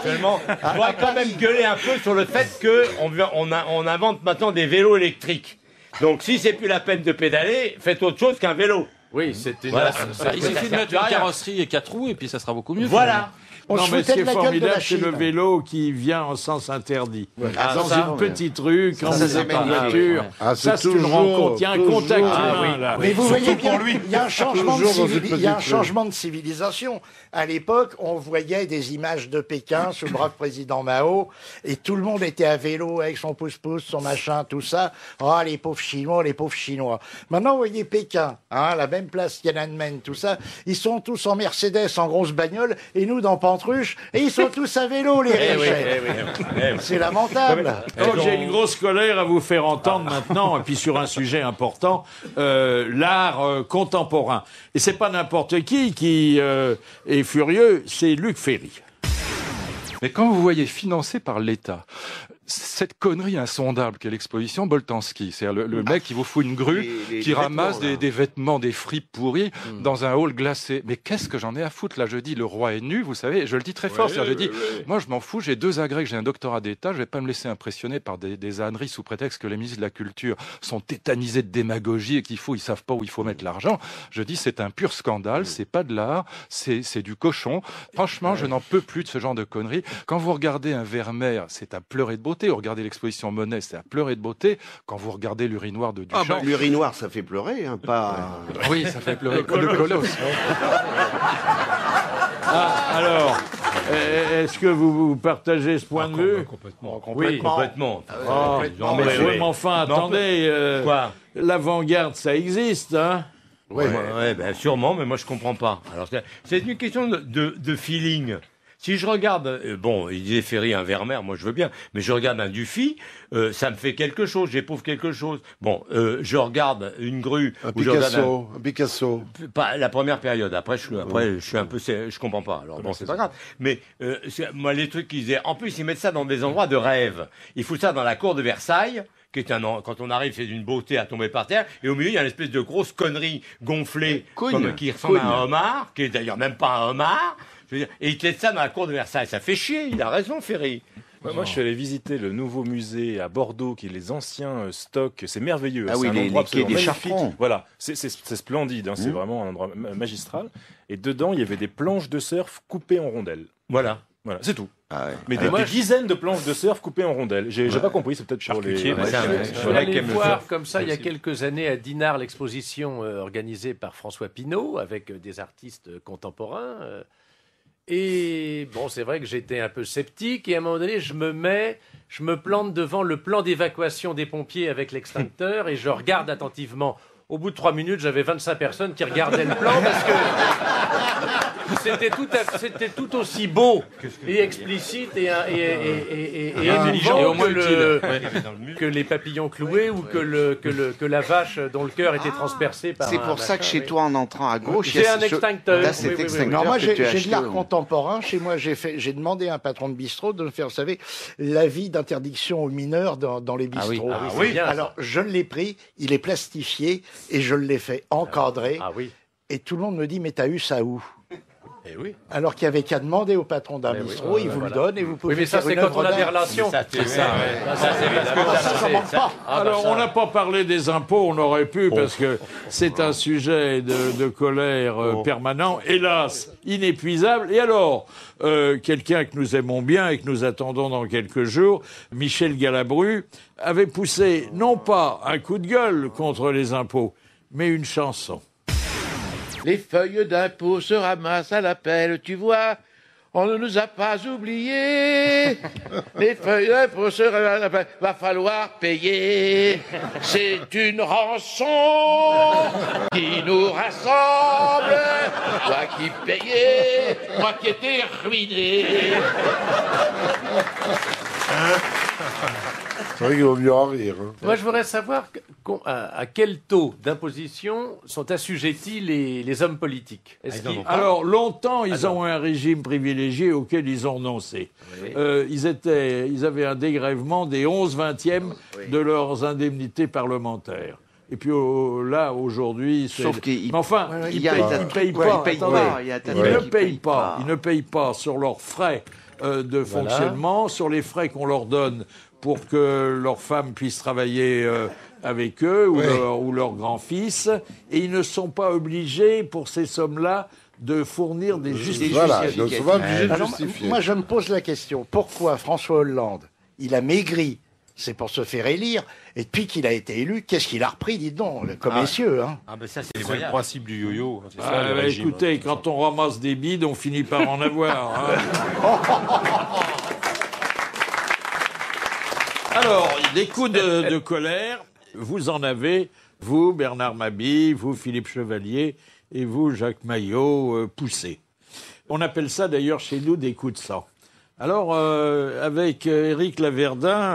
Seulement, je voudrais quand même gueuler un peu sur le fait qu'on invente maintenant des vélos électriques. Donc si c'est plus la peine de pédaler, faites autre chose qu'un vélo. Oui, c'était. Voilà. Il suffit de mettre une carrosserie et 4 roues et puis ça sera beaucoup mieux. Voilà. On Non, se mais ce qui foutait est de la gueule de formidable, la c'est le Chine. vélo qui vient en sens interdit. Ah, Dans ça, une petite rue, quand vous c'est êtes en magnifique. voiture, Ah, ça, c'est c'est une toujours, rencontre. Il y a un toujours. contact Ah, humain, là. Mais vous voyez Surtout bien, pour lui. il y a un changement Toujours dans de une il y a un petite changement de civilisation. À l'époque, on voyait des images de Pékin sous le brave président Mao, et tout le monde était à vélo avec son pouce-pouce, son machin, tout ça. Oh, les pauvres Chinois, les pauvres Chinois. Maintenant, vous voyez Pékin, la même place Tiananmen, tout ça. Ils sont tous en Mercedes, en grosse bagnole, et nous dans Pantruche, et ils sont tous à vélo, les riches. C'est lamentable. Donc, j'ai une grosse colère à vous faire entendre maintenant, et puis sur un sujet important, l'art contemporain. Et c'est pas n'importe qui est furieux, c'est Luc Ferry. Mais quand vous voyez financé par l'État, cette connerie insondable qu'est l'exposition Boltanski, c'est-à-dire le mec qui vous fout une grue, qui ramasse des vêtements, des fripes pourries dans un hall glacé. Mais qu'est-ce que j'en ai à foutre? Là, je dis, le roi est nu, vous savez, je le dis très fort. Je dis, moi, je m'en fous, j'ai 2 agrès, j'ai un doctorat d'État, je vais pas me laisser impressionner par des âneries sous prétexte que les ministres de la Culture sont tétanisés de démagogie et ils savent pas où il faut mettre l'argent. Je dis, c'est un pur scandale, c'est pas de l'art, c'est du cochon. Franchement, je n'en peux plus de ce genre de conneries. Quand vous regardez un Vermeer, c'est à pleurer de beauté. Vous regardez l'exposition Monet, c'est à pleurer de beauté. Quand vous regardez l'urinoir de Duchamp... L'urinoir, ça fait pleurer, pas... Oui, ça fait pleurer le colosse. Alors, est-ce que vous partagez ce point de vue? Complètement. Oui, complètement. Mais enfin, attendez, l'avant-garde, ça existe, hein? Ouais, ben sûrement, mais moi je comprends pas. Alors c'est une question de feeling. Si je regarde, il disait Ferry, un Vermeer, moi je veux bien, mais je regarde un Dufy, ça me fait quelque chose, j'éprouve quelque chose. Je regarde une grue. Un Picasso. Pas la première période. Après, je suis un peu, je comprends pas. Alors bon, c'est pas grave. Mais moi, les trucs qu'ils disaient, en plus, ils mettent ça dans des endroits de rêve. Ils foutent ça dans la cour de Versailles. Quand on arrive, c'est d'une beauté à tomber par terre. Et au milieu, il y a une espèce de grosse connerie gonflée, qui ressemble à un homard, qui est d'ailleurs même pas un homard. Je veux dire, et il te laisse ça dans la cour de Versailles. Ça fait chier, il a raison, Ferry. Moi, je suis allé visiter le nouveau musée à Bordeaux, qui est les anciens stocks. C'est merveilleux. Ah c'est oui, un les endroit quais des magnifique. Chartrons. Voilà, c'est splendide. Hein, c'est vraiment un endroit magistral. Et dedans, il y avait des planches de surf coupées en rondelles. Voilà, c'est tout. Mais des dizaines de planches de surf coupées en rondelles. J'ai pas compris, c'est peut-être pour les... Je suis allé voir comme ça il y a quelques années à Dinard l'exposition organisée par François Pinault avec des artistes contemporains. Et bon, c'est vrai que j'étais un peu sceptique et à un moment donné, je me plante devant le plan d'évacuation des pompiers avec l'extincteur et je regarde attentivement. Au bout de 3 minutes, j'avais 25 personnes qui regardaient le plan parce que c'était tout aussi beau et explicite et intelligent que les papillons cloués ou que la vache dont le cœur était transpercé par C'est pour ça que chez toi, en entrant à gauche, j'ai un extincteur. Là, cet extincteur moi, que tu as j'ai de acheté l'art contemporain. Chez moi, j'ai demandé à un patron de bistrot de me faire, vous savez, l'avis d'interdiction aux mineurs dans les bistrots. Alors, je l'ai pris, il est plastifié et je l'ai fait encadrer. Et tout le monde me dit, mais t'as eu ça où? Alors qu'il n'y avait qu'à demander au patron d'un bistrot, il vous le donne et vous pouvez faire une œuvre d'art. Mais ça, c'est quand on a des relations. Alors, on n'a pas parlé des impôts, on aurait pu, parce que c'est un sujet de colère permanent, hélas, inépuisable. Et alors, quelqu'un que nous aimons bien et que nous attendons dans quelques jours, Michel Galabru, avait poussé non pas un coup de gueule contre les impôts, mais une chanson. Les feuilles d'impôts se ramassent à l'appel, tu vois, on ne nous a pas oubliés. Les feuilles d'impôts se ramassent à l'appel, va falloir payer. C'est une rançon qui nous rassemble. Toi qui payais, moi qui étais ruiné. C'est vrai qu'il vaut mieux en rire. Moi, je voudrais savoir à quel taux d'imposition sont assujettis les hommes politiques. Alors, longtemps, ils ont un régime privilégié auquel ils ont renoncé. Ils avaient un dégrèvement des 11/20 de leurs indemnités parlementaires. Et puis là, aujourd'hui, c'est... Sauf qu'ils... Mais enfin, ils ne payent pas. Ils ne payent pas sur leurs frais de fonctionnement, sur les frais qu'on leur donne pour que leurs femmes puissent travailler avec eux ou leur grand-fils. Et ils ne sont pas obligés, pour ces sommes-là, de fournir des justificatifs. Moi, je me pose la question, pourquoi François Hollande, il a maigri, c'est pour se faire élire, et depuis qu'il a été élu, qu'est-ce qu'il a repris, dites donc, comme messieurs. Hein. Ben ça, c'est le principe du yo-yo. Écoutez, quand on ramasse des bides, on finit par en avoir. Alors, des coups de colère, vous en avez, vous, Bernard Mabille, vous, Philippe Chevalier, et vous, Jacques Maillot, poussés. On appelle ça d'ailleurs chez nous des coups de sang. Alors, avec Éric Laverdin,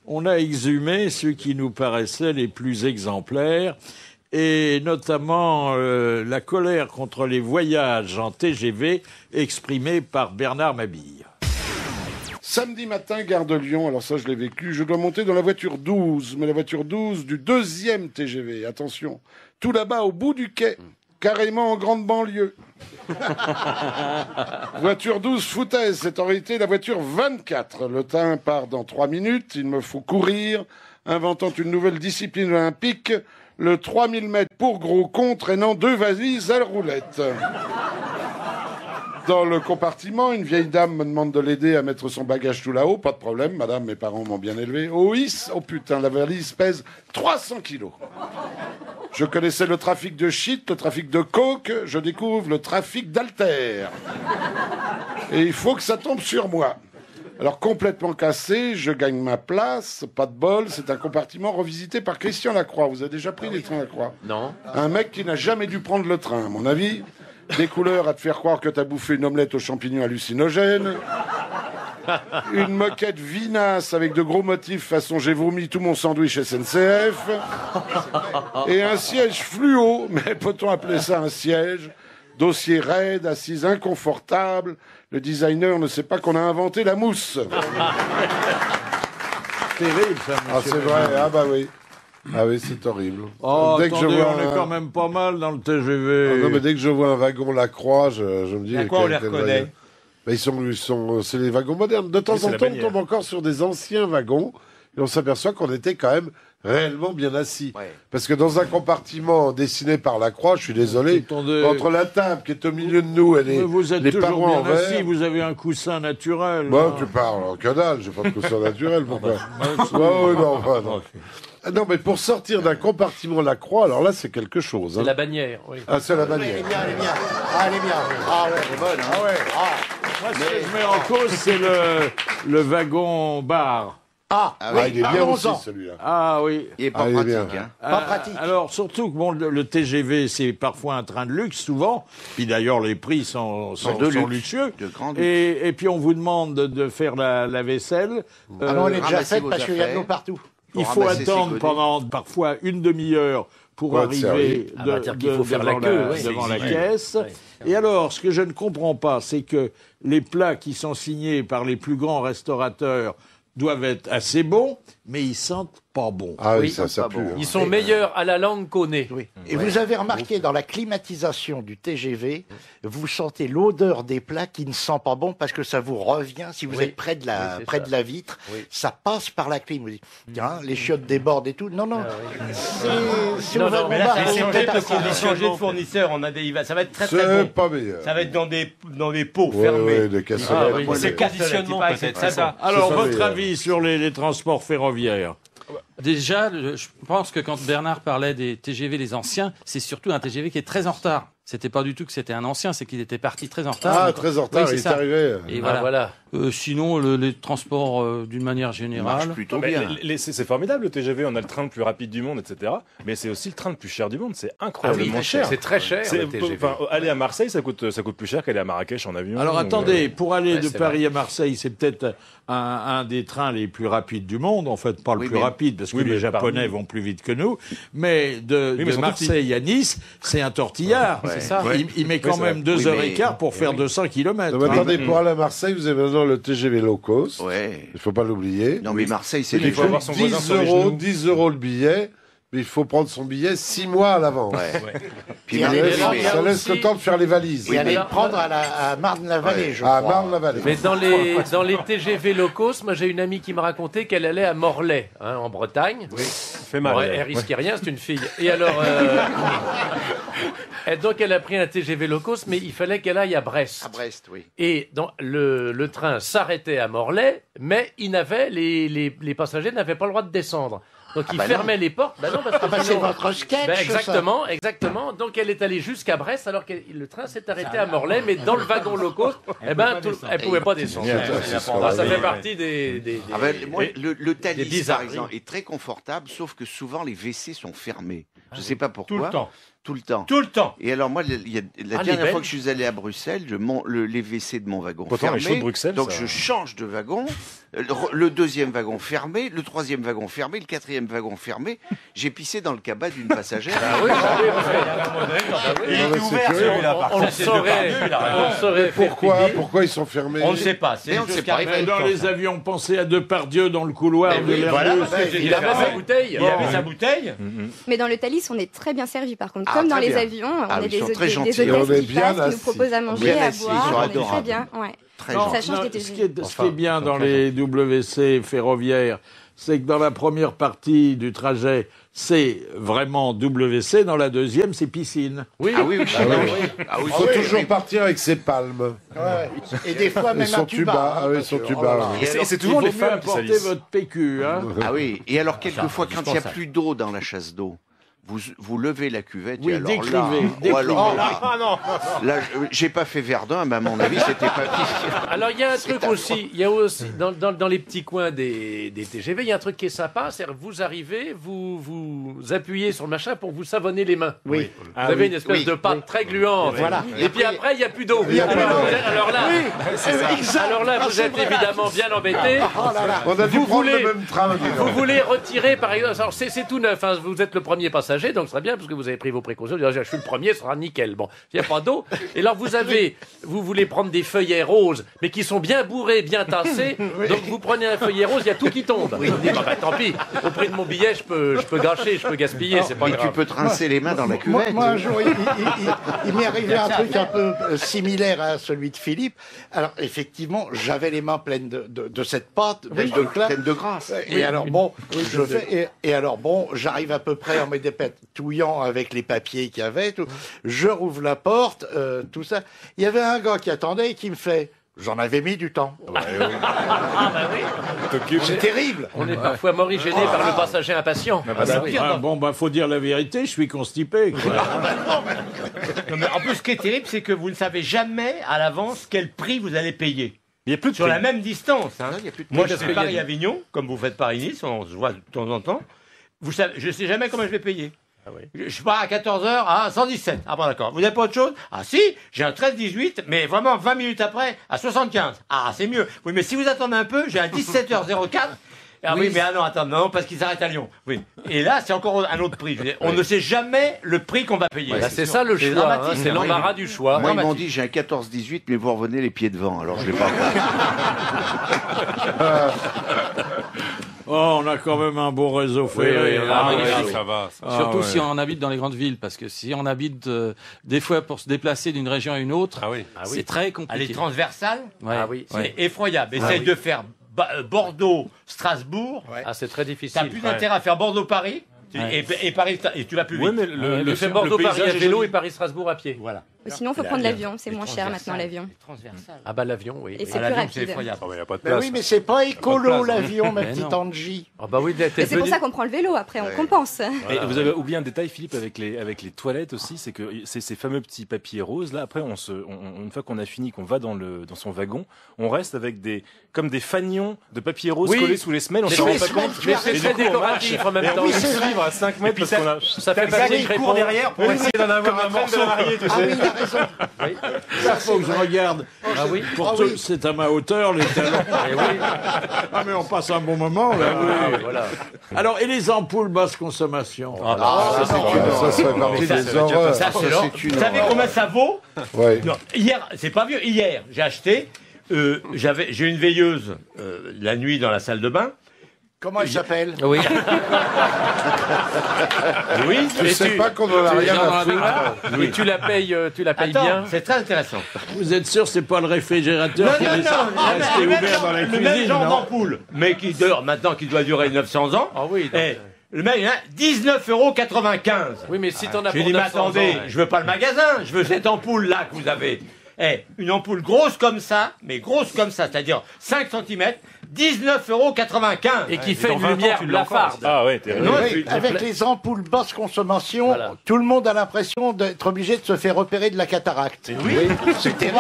on a exhumé ceux qui nous paraissaient les plus exemplaires, et notamment la colère contre les voyages en TGV exprimée par Bernard Mabille. Samedi matin, gare de Lyon, alors ça je l'ai vécu, je dois monter dans la voiture 12, mais la voiture 12 du 2e TGV, attention, tout là-bas au bout du quai, carrément en grande banlieue. Voiture 12 foutaise, c'est en réalité la voiture 24. Le train part dans 3 minutes, il me faut courir, inventant une nouvelle discipline olympique, le 3000 mètres pour gros con traînant 2 valises à la roulette. Dans le compartiment, une vieille dame me demande de l'aider à mettre son bagage tout là-haut. Pas de problème, madame, mes parents m'ont bien élevé. Oh putain, la valise pèse 300 kilos. Je connaissais le trafic de shit, le trafic de coke, je découvre le trafic d'haltères. Et il faut que ça tombe sur moi. Alors, complètement cassé, je gagne ma place, pas de bol, c'est un compartiment revisité par Christian Lacroix. Vous avez déjà pris les trains Lacroix? Non. Un mec qui n'a jamais dû prendre le train, à mon avis. Des couleurs à te faire croire que t'as bouffé une omelette aux champignons hallucinogènes. Une moquette vinasse avec de gros motifs façon j'ai vomi tout mon sandwich SNCF. Et un siège fluo, mais peut-on appeler ça un siège? Dossier raide, assise inconfortable. Le designer ne sait pas qu'on a inventé la mousse. Terrible ça, monsieur. Ah c'est vrai, ah bah oui. Ah oui, c'est horrible. Oh, dès attendez, que je vois on est quand même pas mal dans le TGV. Ah non, mais dès que je vois un wagon Lacroix, je me dis... À quoi on les reconnaît? Ben, c'est les wagons modernes. De temps c'est en la temps, on bannière. tombe encore sur des anciens wagons et on s'aperçoit qu'on était quand même réellement bien assis. Parce que dans un compartiment dessiné par la croix, je suis désolé, entre la table qui est au milieu de nous et Mais vous êtes les toujours parois en bien assis, verre... vous avez un coussin naturel. Bon, tu parles, que dalle, j'ai pas de coussin naturel, pourquoi non. Ah non, mais pour sortir d'un compartiment la croix, alors là, c'est quelque chose. C'est la bannière, oui. Ah, c'est la bannière. Elle est bien, elle est bien. Ah, elle est bien. Ah ouais, elle est bonne. Ah ouais. Moi, ce que je mets en cause, c'est le wagon bar. Ah, oui, il est bien aussi, celui-là. Ah oui. Il est pas pratique. Hein. Pas pratique. Alors, surtout que bon, le TGV, c'est parfois un train de luxe, souvent. Puis d'ailleurs, les prix sont luxueux. De grand luxe. Et puis, on vous demande de faire la vaisselle. Ah non, elle est déjà ramasser faite vos parce qu'il y a de affaires. l'eau partout. Il Pour faut ramasser ses attendre godets. pendant parfois une demi-heure pour Pour être arriver servi. Ah, dire qu'il faut faire la devant queue, oui, devant c'est la exigeant. caisse. Et alors, ce que je ne comprends pas, c'est que les plats qui sont signés par les plus grands restaurateurs doivent être assez bons, mais ils sentent pas bon. Ah oui, Oui, ça pue. Ils sont meilleurs à la langue qu'au nez. Oui. Et vous avez remarqué, dans la climatisation du TGV, vous sentez l'odeur des plats qui ne sent pas bon parce que ça vous revient. Si vous Oui. êtes près de la, Oui, c'est près ça. de la vitre, Oui. ça passe par la clim. Vous dites, tiens, les chiottes débordent et tout. Non, non. C'est Non, au non, wagon Mais là, bar, ça va c'est changer peut-être de assez changer de fournisseur. On a des, ça va être très très C'est bon. pas meilleur. Ça va être dans des pots Ouais, fermés. ouais, des cassonettes. Ah, oui. C'est conditionnement Pas, peut-être, c'est c'est ça. Alors, ça, votre mais, avis sur les transports ferroviaires? Déjà, je pense que quand Bernard parlait des TGV, les anciens, c'est surtout un TGV qui est très en retard. C'était pas du tout que c'était un ancien, c'est qu'il était parti très en retard. Ah, Donc, très en retard, oui, c'est il est ça. arrivé. Et Ah, voilà. Sinon, les transports, d'une manière Marche générale. plutôt Mais bien. c'est formidable le TGV, on a le train le plus rapide du monde, etc. Mais c'est aussi le train le plus cher du monde, c'est incroyablement oui, cher. c'est très cher, le TGV. Enfin, aller à Marseille, ça coûte plus cher qu'aller à Marrakech en avion. Alors attendez, pour aller de c'est Paris à Marseille, c'est peut-être un des trains les plus rapides du monde. En fait, pas le Oui, plus mais- rapide, parce que Oui, les mais Japonais parmi- vont plus vite que nous. Mais de mais ils sont Marseille à Nice, c'est un tortillard. C'est ça. Il met quand c'est même vrai. 2 heures mais- et quart pour faire 200 km. Non, mais attendez, pour aller à Marseille, vous avez maintenant le TGV low cost. Ouais. Il faut pas l'oublier. Non, mais Marseille, c'est Il des faut avoir son voisin 10 sur les euros, genoux. 10 euros le billet, mais il faut prendre son billet 6 mois à l'avance. Puis Et Marseille, allez, Ça mais- il y a laisse aussi- le temps de faire les valises. Et aller mais- le prendre à Marne-la-Vallée, je À crois. Marne-la-Vallée. Mais dans les TGV low cost, moi j'ai une amie qui me racontait qu'elle allait à Morlaix, en Bretagne. fait Bon, mal. elle risquait rien, c'est une fille. Et alors, et donc elle a pris un TGV low cost, mais il fallait qu'elle aille à Brest. À Brest, oui. Et donc, le train s'arrêtait à Morlaix, mais les passagers n'avaient pas le droit de descendre. Donc il bah fermait les portes. Bah non, parce que c'est sinon- votre sketch, Ben, ça. exactement. Donc elle est allée jusqu'à Brest, alors que le train s'est arrêté à Morlaix, mais dans le wagon low cost, elle pouvait pas descendre. Ça fait partie des Ah ben, moi, le des Thalys, par bizarreries. exemple, est très confortable, sauf que souvent les WC sont fermés. Je ne sais pas pourquoi. Tout le temps. Tout le temps. Tout le temps. Et alors moi, il y a, la Ah, les dernière fois Belges. que je suis allé à Bruxelles, les WC de mon wagon Pourtant, les fermés. chauds de Bruxelles, Donc ça- je change de wagon. Le deuxième wagon fermé, le troisième wagon fermé, le quatrième wagon fermé. J'ai pissé dans le cabas d'une passagère. Il était ouvert celui-là, par On le contre. C'est Depardieu, il a raison. saurait. On saurait faire pipi. Pourquoi ils sont fermés On ne sait pas. C'est Mais on ne juste sait pas. qu'après, Dans quand les ça- avions, pensez à Depardieu dans le couloir de l'Airbus. Voilà, parce que j'ai Il avait sa bouteille. Il avait sa bouteille. Mais dans le Thalys, on est très bien servi par contre. Ah, Comme dans très les bien. avions, Ah, on est ils sont des très gentils. hôtesses On est qui bien passent, qui assis. nous proposent à manger, Bien à assis, ils boire. sont On est très adorables. bien. Ouais. Très Ça gentil. change Non, des ce TGV. qui est bien dans les WC ferroviaires, c'est que dans la première partie du trajet, c'est vraiment WC, dans la deuxième, c'est piscine. Oui. Ah oui, oui. Ah oui, il faut toujours partir avec ses palmes. Et des fois Et même son un tuba. tuba. Ah oui, parce son que, tuba. oh là là. oui. Et c'est toujours Il les vaut mieux femmes qui apporter salissent. votre PQ, hein. Ah oui. Et alors quelquefois, quand il n'y a pense à- plus d'eau dans la chasse d'eau, vous levez la cuvette. Oui, et alors décrivez, là, décrivez. oh, alors là, Ah non. là, j'ai pas fait Verdun, mais à mon avis, c'était pas pire. Alors il y a un truc aussi, il y a aussi dans les petits coins des TGV, il y a un truc qui est sympa, c'est que vous arrivez, vous appuyez sur le machin pour vous savonner les mains. Oui. Vous avez une espèce de pâte très gluante. Voilà. Et puis après, il n'y a plus d'eau. Il y a plus d'eau. Alors là, alors là, vous êtes évidemment bien embêté. On a dû Vous prendre voulez- le même train. dis donc. Vous voulez retirer, par exemple, alors c'est tout neuf, hein, vous êtes le premier passager, donc ce serait bien, parce que vous avez pris vos précautions, vous dites, je suis le premier, ce sera nickel. Bon, il n'y a pas d'eau. Et alors vous voulez prendre des feuillets roses, mais qui sont bien bourrés, bien tassés, donc vous prenez un feuillet rose, il y a tout qui tombe. Vous dites, bah, tant pis, au prix de mon billet, je peux gâcher, je peux gaspiller, c'est pas Et grave. tu peux te rincer les mains dans la cuvette. Moi, un jour, il m'est arrivé un truc un peu similaire à celui de Philippe. Alors, effectivement, j'avais les mains pleines de cette pâte, pleine de grâce. Et alors, bon, j'arrive à peu près en me dépatouillant avec les papiers qu'il y avait. Tout. Je rouvre la porte, tout ça. Il y avait un gars qui attendait et qui me fait... J'en avais mis du temps. C'est terrible. On est parfois morigéné par le passager impatient. Faut dire la vérité, je suis constipé. quoi. Non, mais en plus, ce qui est terrible, c'est que vous ne savez jamais à l'avance quel prix vous allez payer. Il y a plus de Sur prix. la même distance. Hein. Il y a plus de Moi, prix. je fais Paris-Avignon, comme vous faites Paris-Nice, on se voit de temps en temps. Vous savez, je ne sais jamais comment je vais payer. Je pars à 14h à 117. Ah bon, d'accord. Vous n'avez pas autre chose? Ah si, j'ai un 13-18, mais vraiment 20 minutes après, à 75. Ah, c'est mieux. Oui, mais si vous attendez un peu, j'ai un 17h04. Ah oui, mais non, attends, non, parce qu'ils s'arrêtent à Lyon. Oui. Et là, c'est encore un autre prix. Je veux dire, on ne sait jamais le prix qu'on va payer. C'est ça le choix, hein, c'est l'embarras du choix. Moi, ils m'ont dit j'ai un 14-18, mais vous revenez les pieds devant. Alors je l'ai pas Oh, on a quand même un beau réseau ferré. Ça va. Surtout si on habite dans les grandes villes, parce que si on habite des fois pour se déplacer d'une région à une autre, c'est très compliqué. Les transversales, c'est Ouais. effroyable. Essaye de faire Bordeaux-Strasbourg. Ah, c'est très difficile. T'as plus d'intérêt à faire Bordeaux-Paris. Et Paris, et tu vas plus vite. Ouais, mais Le fait Bordeaux-Paris à vélo et Paris-Strasbourg à pied. Voilà. Sinon, il faut prendre l'avion. C'est moins cher maintenant, l'avion. Ah bah l'avion, oui. Et c'est plus rapide. Il n'y a pas de Mais place. oui, mais c'est pas écolo, place, hein. l'avion, ma Mais petite non. Angie. Ah bah oui, Et c'est pour ça qu'on prend le vélo, après, on compense. Et vous avez oublié un détail, Philippe, avec les toilettes aussi, c'est que ces fameux petits papiers roses, là, après, une fois qu'on a fini, qu'on va dans son wagon, on reste avec comme des fanions de papier rose collés sous les semelles, on s'en rend pas compte. Mais c'est très décoratif en même temps. Oui, c'est suivre à 5 mètres parce qu'on a... Ça fait pas Il court derrière pour essayer d'en avoir un morceau marié, tu sais. Ah oui, il a raison. Ça, faut que je regarde. Ah oui. C'est à ma hauteur, les talons. Ah, mais on passe un bon moment, là. Voilà. Alors, et les ampoules basse consommation? Ça, c'est partie des horreurs. Vous savez combien ça vaut? Ouais. Non, hier, c'est pas vieux. Hier, j'ai acheté. J'ai une veilleuse la nuit dans la salle de bain. Comment elle s'appelle? Oui. Oui, Je sais pas qu'on en a rien à foutre. Et tu la payes Attends, bien. c'est très intéressant. Vous êtes sûr, c'est pas le réfrigérateur qui est resté ouvert dans la le même cuisine, genre non? d'ampoule, mais qui dure maintenant, qui doit durer 900 ans. Ah oui. Et le mec, il a 19,95 €. Oui, mais si t'en as Je lui pour dis, mais 900 ans, attendez, je veux pas le magasin, je veux cette ampoule-là que vous avez. Une ampoule grosse comme ça, mais grosse comme ça, c'est-à-dire 5 cm, 19,95 €. Et qui fait une lumière blafarde. Ah ouais, terrible. Oui, avec les ampoules basse consommation, Voilà. tout le monde a l'impression d'être obligé de se faire repérer de la cataracte. Oui, c'est terrible.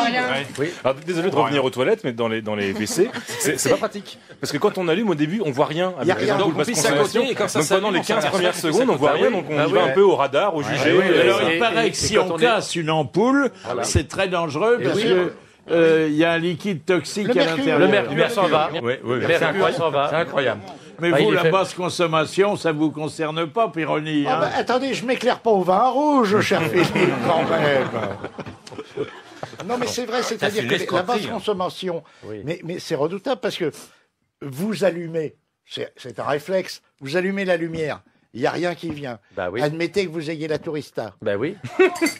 Alors, désolé de revenir aux toilettes, mais dans les WC, c'est pas pratique. Parce que quand on allume au début, on voit rien. Y a rien. Donc, Donc, on pisse à côté, et quand ça pendant les s'allume, 15 on premières s'aperçoit secondes, que on voit c'est rien, pas donc on oui. y va un peu au radar, au jugé. Alors, Et- il paraît et que si quand on on est- casse une ampoule, c'est très dangereux parce que il y a un liquide toxique à l'intérieur. Le mercure s'en va. Oui, oui, Le c'est mercure incroyable. s'en va. C'est incroyable. Mais Ah, vous, il est la fait- basse consommation, ça vous concerne pas, Pironi. Ah hein? bah, attendez, je m'éclaire pas au vin rouge, cher Philippe, quand même. Non, mais c'est vrai, c'est-à-dire une que la escroquerie, basse hein. consommation, Oui. mais c'est redoutable parce que vous allumez, c'est un réflexe, vous allumez la lumière, il n'y a rien qui vient. Bah oui. Admettez que vous ayez la tourista. Bah oui.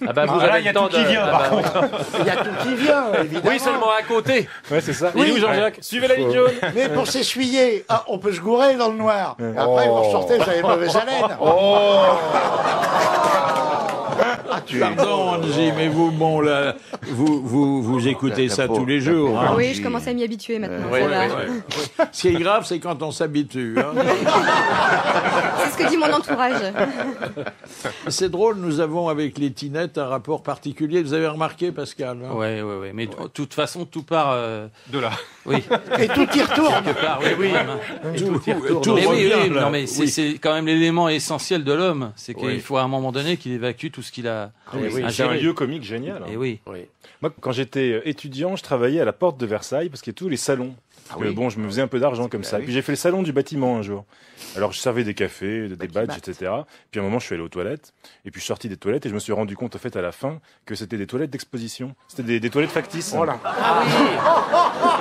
Ah bah vous Ah, là, avez il y a le temps tout qui vient, par contre. Il y a tout qui vient, évidemment. Oui, seulement à côté. Ouais, c'est ça. Oui. Il est où Jean-Jacques? Suivez la ligne jaune. Mais pour s'essuyer, on peut se gourer dans le noir. Et après, vous ressortez, vous avez mauvaise haleine. Pardon, Angie, mais vous, bon, là, vous écoutez ça tous les jours. hein. Oui, je commence à m'y habituer maintenant. Ouais, ça va. ouais. Ce qui est grave, c'est quand on s'habitue. hein. C'est ce que dit mon entourage. C'est drôle, nous avons avec les tinettes un rapport particulier. Vous avez remarqué, Pascal? hein? Ouais. Mais de toute façon, tout part de là. Oui. Et tout y retourne. Quelque part, oui. Tout Mais oui, revient, oui, là. non, mais c'est quand même l'élément essentiel de l'homme. C'est qu'il Oui. faut à un moment donné qu'il évacue tout ce qu'il a C'est un ingéré. lieu comique génial. hein. Et oui. Moi, quand j'étais étudiant, je travaillais à la porte de Versailles parce qu'il y a tous les salons Parce que bon, je me faisais un peu d'argent comme ça. Et puis j'ai fait le salon du bâtiment un jour. Alors je servais des cafés, des badges, etc. Puis à un moment, je suis allé aux toilettes. Et puis je suis sorti des toilettes et je me suis rendu compte, en fait, à la fin, que c'était des toilettes d'exposition. C'était des toilettes factices. Voilà. Ah oui.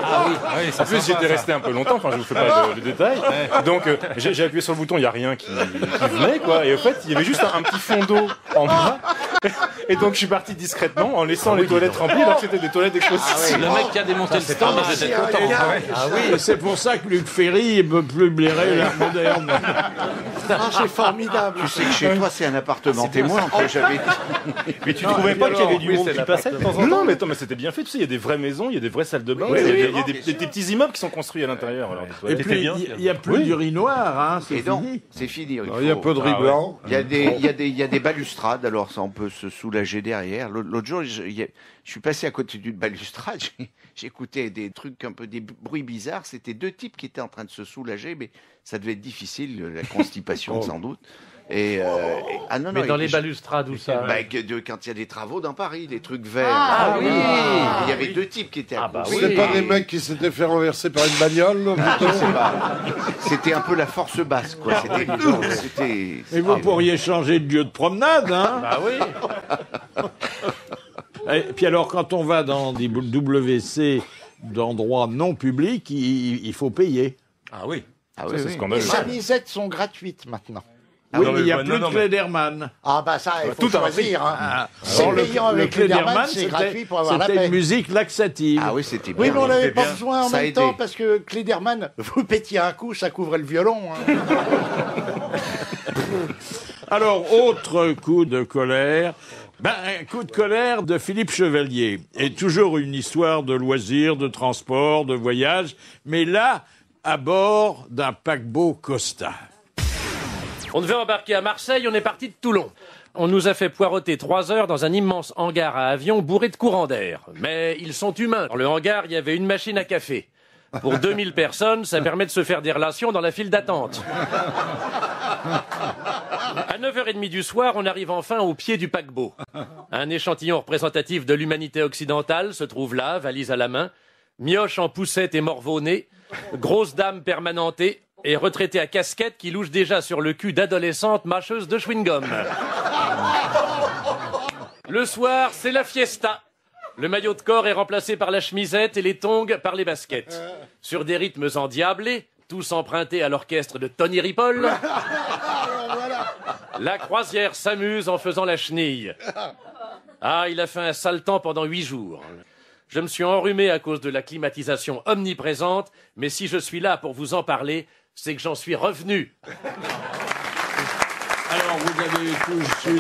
Ah oui. En plus, j'étais resté un peu longtemps. Enfin, je vous fais pas le détail. Donc j'ai appuyé sur le bouton, il y a rien qui venait, quoi. Et en fait, il y avait juste un petit fond d'eau en bas. Et donc je suis parti discrètement en laissant les toilettes remplies, alors que c'était des toilettes d'exposition. Le mec qui a démonté le stand, il était content. Ah oui, c'est pour ça que Luc Ferry ne peut plus blairer l'art moderne. C'est formidable. Tu sais que chez toi, c'est un appartement témoin, que j'avais dit. Mais tu trouvais pas qu'il y avait du monde qui passait de temps en temps? Non, mais attends, mais c'était bien fait. Tu sais, il y a des vraies maisons, il y a des vraies salles de bain, il y a des petits immeubles qui sont construits à l'intérieur. Et puis, il n'y a plus d'urinoir, c'est fini. C'est fini. Il y a peu de riz blanc. Il y a des balustrades, alors ça, on peut se soulager derrière. L'autre jour, je suis passé à côté d'une balustrade, j'écoutais des trucs un peu, des bruits bizarres. C'était deux types qui étaient en train de se soulager, mais ça devait être difficile, la constipation sans doute. Mais dans les balustrades, où ça quand il y a des travaux dans Paris, des trucs verts. Ah oui. Il y avait deux types qui étaient à côté. C'était pas des mecs qui s'étaient fait renverser par une bagnole? Je sais pas. C'était un peu la force basse, quoi. Et vous pourriez changer de lieu de promenade, hein? Bah oui. Et puis alors, quand on va dans des WC d'endroits non publics, il faut payer. Ah oui. C'est scandaleux. Les chamisettes sont gratuites maintenant. Oui, mais il n'y a plus de Klederman. Ah bah ça, il faut choisir. C'est payant avec le Klederman, c'est gratuit pour avoir la paix. C'était une musique laxative. Ah oui, c'était bien. Oui, mais on n'avait pas besoin en même temps, parce que Klederman, vous pétiez un coup, ça couvrait le violon. Alors, autre coup de colère. Un coup de colère de Philippe Chevalier. Et toujours une histoire de loisirs, de transport, de voyage. Mais là, à bord d'un paquebot Costa. On devait embarquer à Marseille, on est parti de Toulon. On nous a fait poireauter 3 heures dans un immense hangar à avion bourré de courants d'air. Mais ils sont humains. Dans le hangar, il y avait une machine à café. Pour 2000 personnes, ça permet de se faire des relations dans la file d'attente. À 9h30 du soir, on arrive enfin au pied du paquebot. Un échantillon représentatif de l'humanité occidentale se trouve là, valise à la main. Mioche en poussette et morveau-nez, grosse dame permanentée et retraitée à casquette qui louche déjà sur le cul d'adolescente mâcheuse de chewing-gum. Le soir, c'est la fiesta. Le maillot de corps est remplacé par la chemisette et les tongs par les baskets. Sur des rythmes endiablés, tous empruntés à l'orchestre de Tony Ripoll, la croisière s'amuse en faisant la chenille. Ah, il a fait un sale temps pendant 8 jours. Je me suis enrhumé à cause de la climatisation omniprésente, mais si je suis là pour vous en parler, c'est que j'en suis revenu. Alors, vous avez tous eu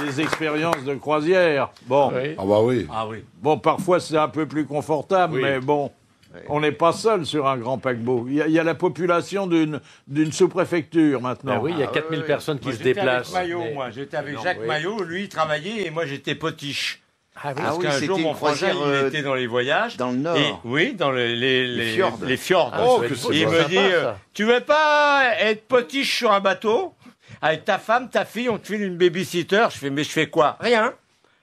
des expériences de croisière. Bon. Oui. Ah bah oui. Ah oui. Bon, parfois c'est un peu plus confortable, mais bon, on n'est pas seul sur un grand paquebot. Il y a la population d'une sous-préfecture maintenant. Oui, il y a 4000 personnes qui se déplacent. J'étais avec Jacques Maillot, lui il travaillait et moi j'étais potiche. Ah oui, parce qu'un jour, mon frangin, il était dans les voyages. Dans le Nord. Oui, dans les fjords. Les fjords. Oh, et il me dit, tu veux pas être potiche sur un bateau avec ta femme, ta fille, on te file une babysitter. Je fais, mais je fais quoi? Rien.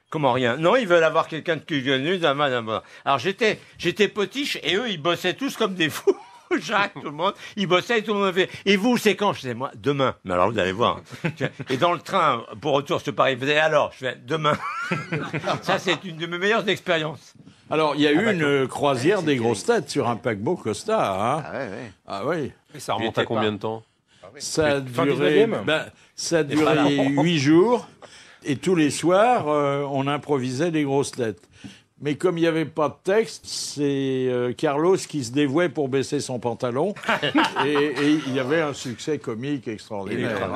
Comment rien? Non, ils veulent avoir quelqu'un de cuisinier. Alors j'étais potiche et eux, ils bossaient tous comme des fous. Jacques, tout le monde, ils bossaient et tout le monde fait. Et vous, c'est quand? Je disais, moi, demain. Mais alors, vous allez voir. Et dans le train, pour retour sur Paris, vous alors? Je fais, demain. Ça, c'est une de mes meilleures expériences. Alors, il y a eu une croisière des grosses têtes sur un paquebot Costa, hein? Ah oui. Et ça remonte à combien de temps? Ça a duré 8 jours. Et tous les soirs, on improvisait des grosses têtes. Mais comme il n'y avait pas de texte, c'est Carlos qui se dévouait pour baisser son pantalon. et il y avait un succès comique extraordinaire.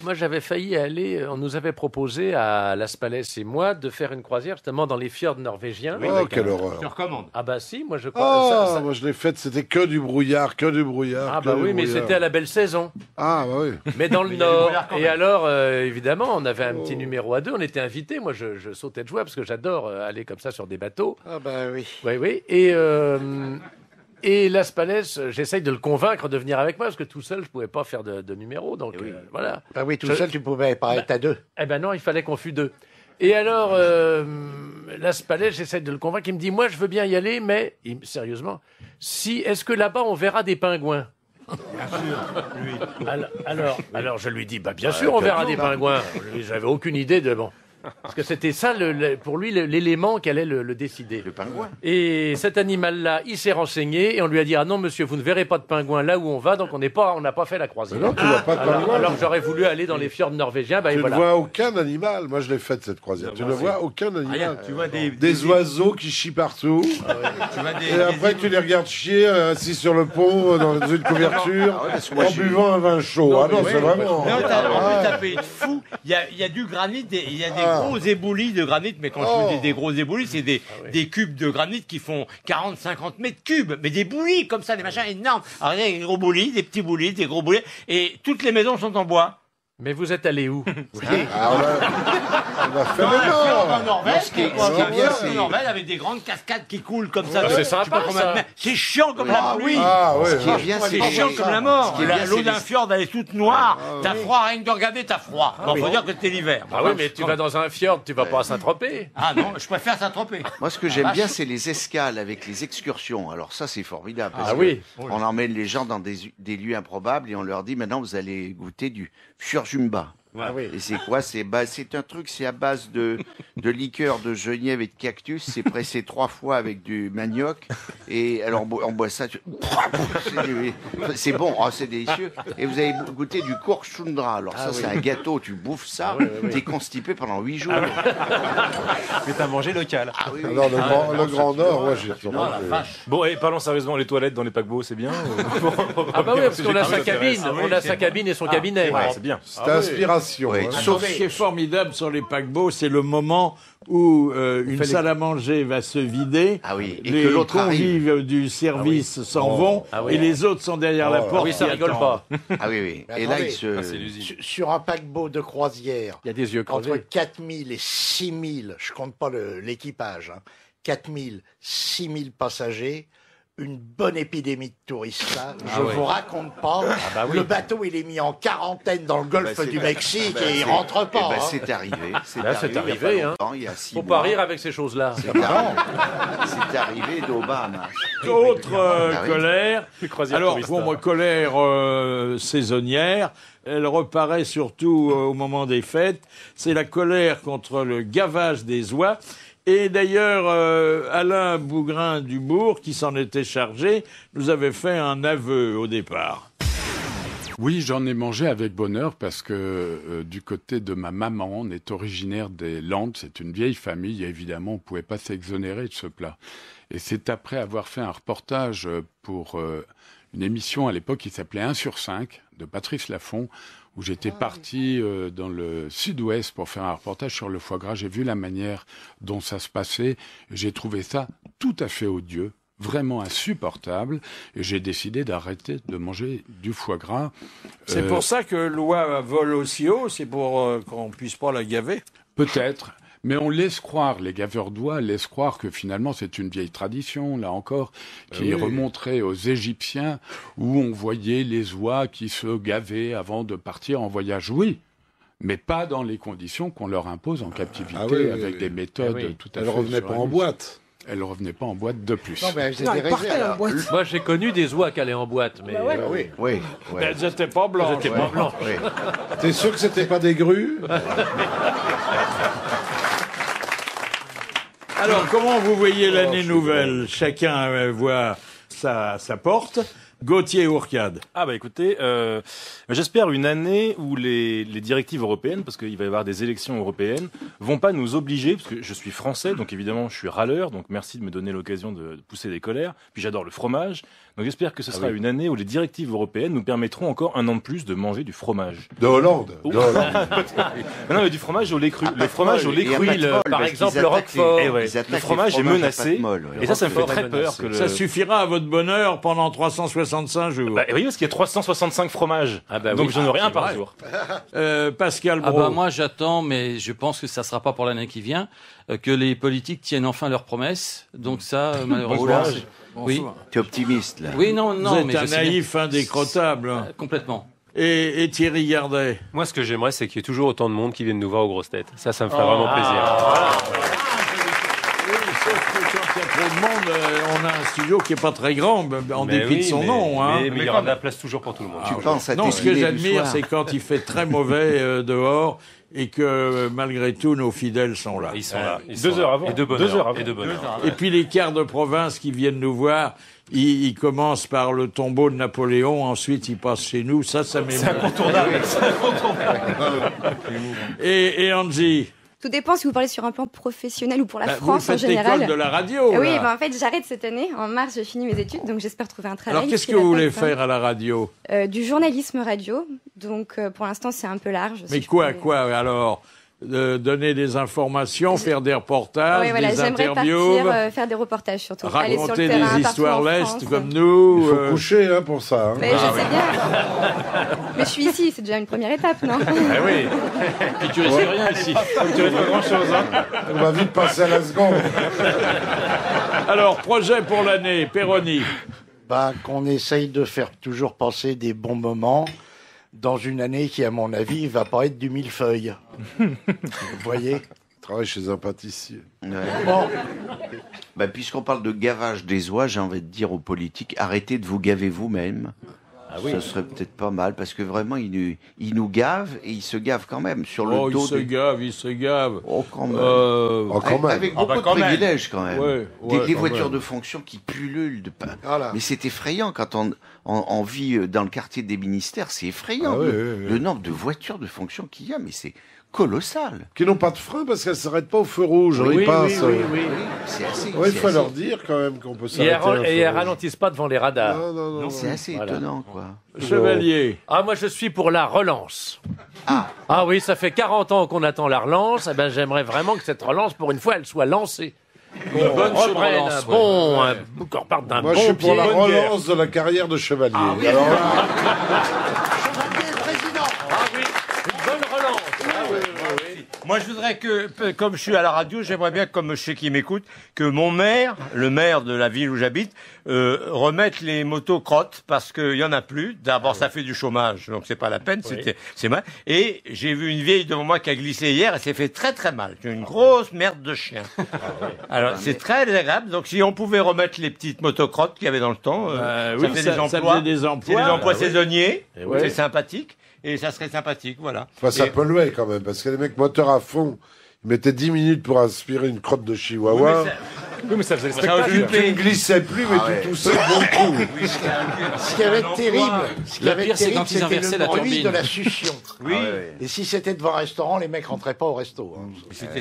Moi, j'avais failli aller... On nous avait proposé, à Las Palais et moi, de faire une croisière justement dans les fjords norvégiens. Oh, quelle horreur. Tu recommandes? Ah bah si, moi je crois... Ah, moi je l'ai faite, c'était que du brouillard. Ah bah oui, mais c'était à la belle saison. Ah bah oui. Mais dans le Nord. Et alors, évidemment, on avait un petit numéro à 2, on était invités. Moi, je sautais de joie parce que j'adore aller comme ça sur des bateaux. Ah bah oui. Oui. Et Las Palais, j'essaye de le convaincre de venir avec moi, parce que tout seul, je ne pouvais pas faire de numéro. Donc voilà. Bah oui, tout seul, tu pouvais pas être à 2. Eh ben non, il fallait qu'on fût 2. Et alors, Las Palais, j'essaie de le convaincre. Il me dit, moi, je veux bien y aller, mais sérieusement, est-ce que là-bas, on verra des pingouins? Bien sûr, lui. Alors, je lui dis, bien sûr, on verra des pingouins. J'avais aucune idée de bon. Parce que c'était ça, pour lui, l'élément qui allait le décider. Le pingouin. Et cet animal-là, il s'est renseigné et on lui a dit, ah non, monsieur, vous ne verrez pas de pingouin là où on va, donc on n'a pas fait la croisière. Mais non, tu vois pas de pingouin. Alors j'aurais voulu aller dans les fjords norvégiens, tu voilà. ne vois aucun animal. Moi, je l'ai faite, cette croisière. Tu ne vois aucun animal. Regarde, tu vois des oiseaux qui chient partout. Et après, tu les regardes chier assis sur le pont, dans une couverture, en buvant un vin chaud. Non, c'est vraiment... Non, t'as fait de fou. Il y a du granit, il y a des gros éboulis de granit, mais quand je dis des gros éboulis, c'est des cubes de granit qui font 40-50 mètres cubes, mais des boulis comme ça, des machins énormes. Alors il y a des gros boulis, des petits boulis, des gros boulis, et toutes les maisons sont en bois. Mais vous êtes allé où? On a fait en Norvège, ce qui est bien, c'est... en Norvège avec des grandes cascades qui coulent comme ça. C'est sympa, ça. C'est chiant comme la pluie. Ce qui est bien, c'est chiant comme la mort. L'eau d'un fjord, elle est toute noire. T'as froid, rien que de regarder, t'as froid. Bon, faut dire que c'était l'hiver. Ah oui, mais tu vas dans un fjord, tu vas pas à Saint-Tropez. Ah non, je préfère Saint-Tropez. Moi, ce que j'aime bien, c'est les escales avec les excursions. Alors ça, c'est formidable. Ah oui. On emmène les gens dans des lieux improbables et on leur dit, maintenant, vous allez goûter du fjordjumba. Ah oui. Et c'est quoi? C'est un truc, c'est à base de liqueur de genièvre et de cactus. C'est pressé 3 fois avec du manioc. Et alors on boit ça. C'est bon, c'est délicieux. Et vous avez goûté du korchundra. Alors ça, c'est un gâteau. Tu bouffes ça, t'es constipé pendant 8 jours. Mais t'as mangé local. Ah oui, oui. Alors, le Grand Nord, j'y retourne. Bon, et parlons sérieusement, les toilettes dans les paquebots, c'est bien Ah bah oui, parce qu'on a sa cabine. On a sa cabine et son cabinet. C'est bien. C'est inspiration. Sauf ce qui est formidable sur les paquebots, c'est le moment où une salle à manger va se vider, et les que l'autre convives du service s'en vont, et les autres sont derrière la porte. Oui, ça rigole pas. Ah oui, oui. Et là, sur un paquebot de croisière, il y a des yeux crevés. Entre 4000 et 6000, je compte pas l'équipage, 4000, 6000 passagers, une bonne épidémie de touristes là. Je vous raconte pas. Le bateau il est mis en quarantaine dans le golfe du Mexique et il rentre pas. C'est arrivé. C'est arrivé. Il y a 6 Faut mois. pas rire avec ces choses-là. C'est arrivé d'Obama. Autre colère. Alors, colère saisonnière. Elle reparaît surtout au moment des fêtes. C'est la colère contre le gavage des oies. Et d'ailleurs, Alain Bougrain-Dubourg, qui s'en était chargé, nous avait fait un aveu au départ. Oui, j'en ai mangé avec bonheur parce que du côté de ma maman, on est originaire des Landes, c'est une vieille famille, et évidemment, on ne pouvait pas s'exonérer de ce plat. Et c'est après avoir fait un reportage pour une émission à l'époque qui s'appelait 1 sur 5 de Patrice Laffont, où j'étais parti dans le sud-ouest pour faire un reportage sur le foie gras. J'ai vu la manière dont ça se passait, et j'ai trouvé ça tout à fait odieux, vraiment insupportable, et j'ai décidé d'arrêter de manger du foie gras. C'est pour ça que l'oie vole aussi haut, c'est pour qu'on puisse pas la gaver? Peut-être. Mais on laisse croire, les gaveurs d'oies laissent croire que finalement c'est une vieille tradition, là encore, qui remonterait aux Égyptiens, où on voyait les oies qui se gavaient avant de partir en voyage. Oui, mais pas dans les conditions qu'on leur impose en captivité, avec des méthodes tout à fait... Elles ne revenaient pas en boîte. Elle revenait pas en boîte de plus. Non, mais elles étaient en boîte. Moi, j'ai connu des oies qui allaient en boîte, mais... Oui. Elles n'étaient pas blanches. T'es sûr que c'était pas des grues? Alors, comment vous voyez l'année nouvelle? Chacun voit sa porte. Gauthier Ourcade. Ah bah écoutez, j'espère une année où les directives européennes, parce qu'il va y avoir des élections européennes, vont pas nous obliger, parce que je suis français, donc évidemment je suis râleur, donc merci de me donner l'occasion de pousser des colères, puis j'adore le fromage, donc j'espère que ce sera une année où les directives européennes nous permettront encore un an de plus de manger du fromage. De Hollande. Non, mais du fromage au lait cru. Le fromage au lait cru, par exemple le Roquefort. Le fromage est menacé, et ça me fait très peur. Ça suffira à votre bonheur pendant 365 jours. Bah oui, parce qu'il y a 365 fromages, donc j'en aurai un par jour. Pascal Brault. Moi j'attends, mais je pense que ça sera pas pour l'année qui vient, que les politiques tiennent enfin leurs promesses. Donc ça, malheureusement... Oui. T'es optimiste, là. Oui, non, Vous êtes mais un naïf indécrottable. Complètement. Et Thierry Gardet? Moi, ce que j'aimerais, c'est qu'il y ait toujours autant de monde qui vienne nous voir aux grosses têtes. Ça me ferait vraiment plaisir. Voilà. Oui, sauf que quand il y a trop de monde, on a un studio qui n'est pas très grand, en dépit de son nom. Hein. Mais il y aura de la place toujours pour tout le monde. Tu penses à Non, ce que tes j'admire, soir. c'est quand il fait très mauvais dehors et que malgré tout, nos fidèles sont là. Ils sont là. Ils 2 sont heures là. avant. Et de bonne 2 heures heure. avant. Et de bonne heure. Et puis les quarts de province qui viennent nous voir, ils commencent par le tombeau de Napoléon, ensuite ils passent chez nous. Ça m'émeut. C'est incontournable. C'est incontournable. Et Angie? Tout dépend si vous parlez sur un plan professionnel ou pour la Vous France en faites général. l'école de la radio. Oui, là. en fait, j'arrête cette année. En mars, j'ai fini mes études, donc j'espère trouver un travail. Alors, qu'est-ce qui que vous va voulez être, faire à la radio? Du journalisme radio. Donc, pour l'instant, c'est un peu large. Mais quoi alors? Donner des informations, faire des reportages, Oui, voilà, des j'aimerais interviews, partir faire des reportages surtout. Aller sur le raconter terrain, des partout histoires en lestes France. comme nous. Il faut coucher hein, pour ça. Hein. Mais je sais bien. Mais je suis ici, c'est déjà une première étape, non? Ah oui. Puis tu risques rien ici. Tu risques pas grand-chose. Hein. On va vite passer à la seconde. Alors, projet pour l'année, Péroni. Qu'on essaye de faire toujours passer des bons moments dans une année qui, à mon avis, va pas être du millefeuille. Vous voyez? Travaille chez un pâtissier. Bon. Puisqu'on parle de gavage des oies, j'ai envie de dire aux politiques, arrêtez de vous gaver vous-même. Ce serait peut-être pas mal, parce que vraiment, ils nous gavent, et ils se gavent quand même. Sur le dos Il se gave. Oh, quand même. Avec beaucoup de privilèges, quand même. Ouais, des quand voitures même. de fonction qui pullulent. Voilà. Mais c'est effrayant quand on vit dans le quartier des ministères. C'est effrayant Ah oui, le nombre de voitures de fonction qu'il y a, mais c'est colossal. Qui n'ont pas de frein parce qu'elles ne s'arrêtent pas au feu rouge. Ils passent. C'est assez. Il faut leur dire quand même qu'on peut s'arrêter. Et elles ralentissent pas devant les radars. Non, c'est assez étonnant, quoi. Chevalier. Ah, moi, je suis pour la relance. Ah oui, ça fait 40 ans qu'on attend la relance. Eh ben, j'aimerais vraiment que cette relance, pour une fois, elle soit lancée. Une bonne reprenne relance, qu'on reparte d'un Moi, bon je suis pour pied. la relance de la carrière de Chevalier. Alors là, Une bonne relance. Moi, je voudrais que, comme je suis à la radio, j'aimerais bien, comme je sais qui m'écoute, que mon maire, le maire de la ville où j'habite, remette les motocrottes parce qu'il y en a plus. D'abord, ça fait du chômage, donc c'est pas la peine. C'est mal. Et j'ai vu une vieille devant moi qui a glissé hier et s'est fait très très mal. Une grosse merde de chien. Alors, c'est très agréable. Donc, si on pouvait remettre les petites motocrottes qu'il y avait dans le temps, ça fait des emplois. Ça faisait des emplois. C'est des emplois saisonniers. Ouais. C'est sympathique. Et ça serait sympathique, voilà. enfin, ça polluait quand même parce que les mecs moteurs à fond, ils mettaient 10 minutes pour aspirer une crotte de chihuahua. Oui, mais ça faisait le Ça spectacle. occupait. Tu ne glissais plus, mais tu toussais beaucoup. Ce qui avait été terrible, Le pire, c'est quand ils inversaient c'était la le bruit turbine. de la succion. Oui. Et si c'était devant un restaurant, les mecs rentraient pas au resto. Hein.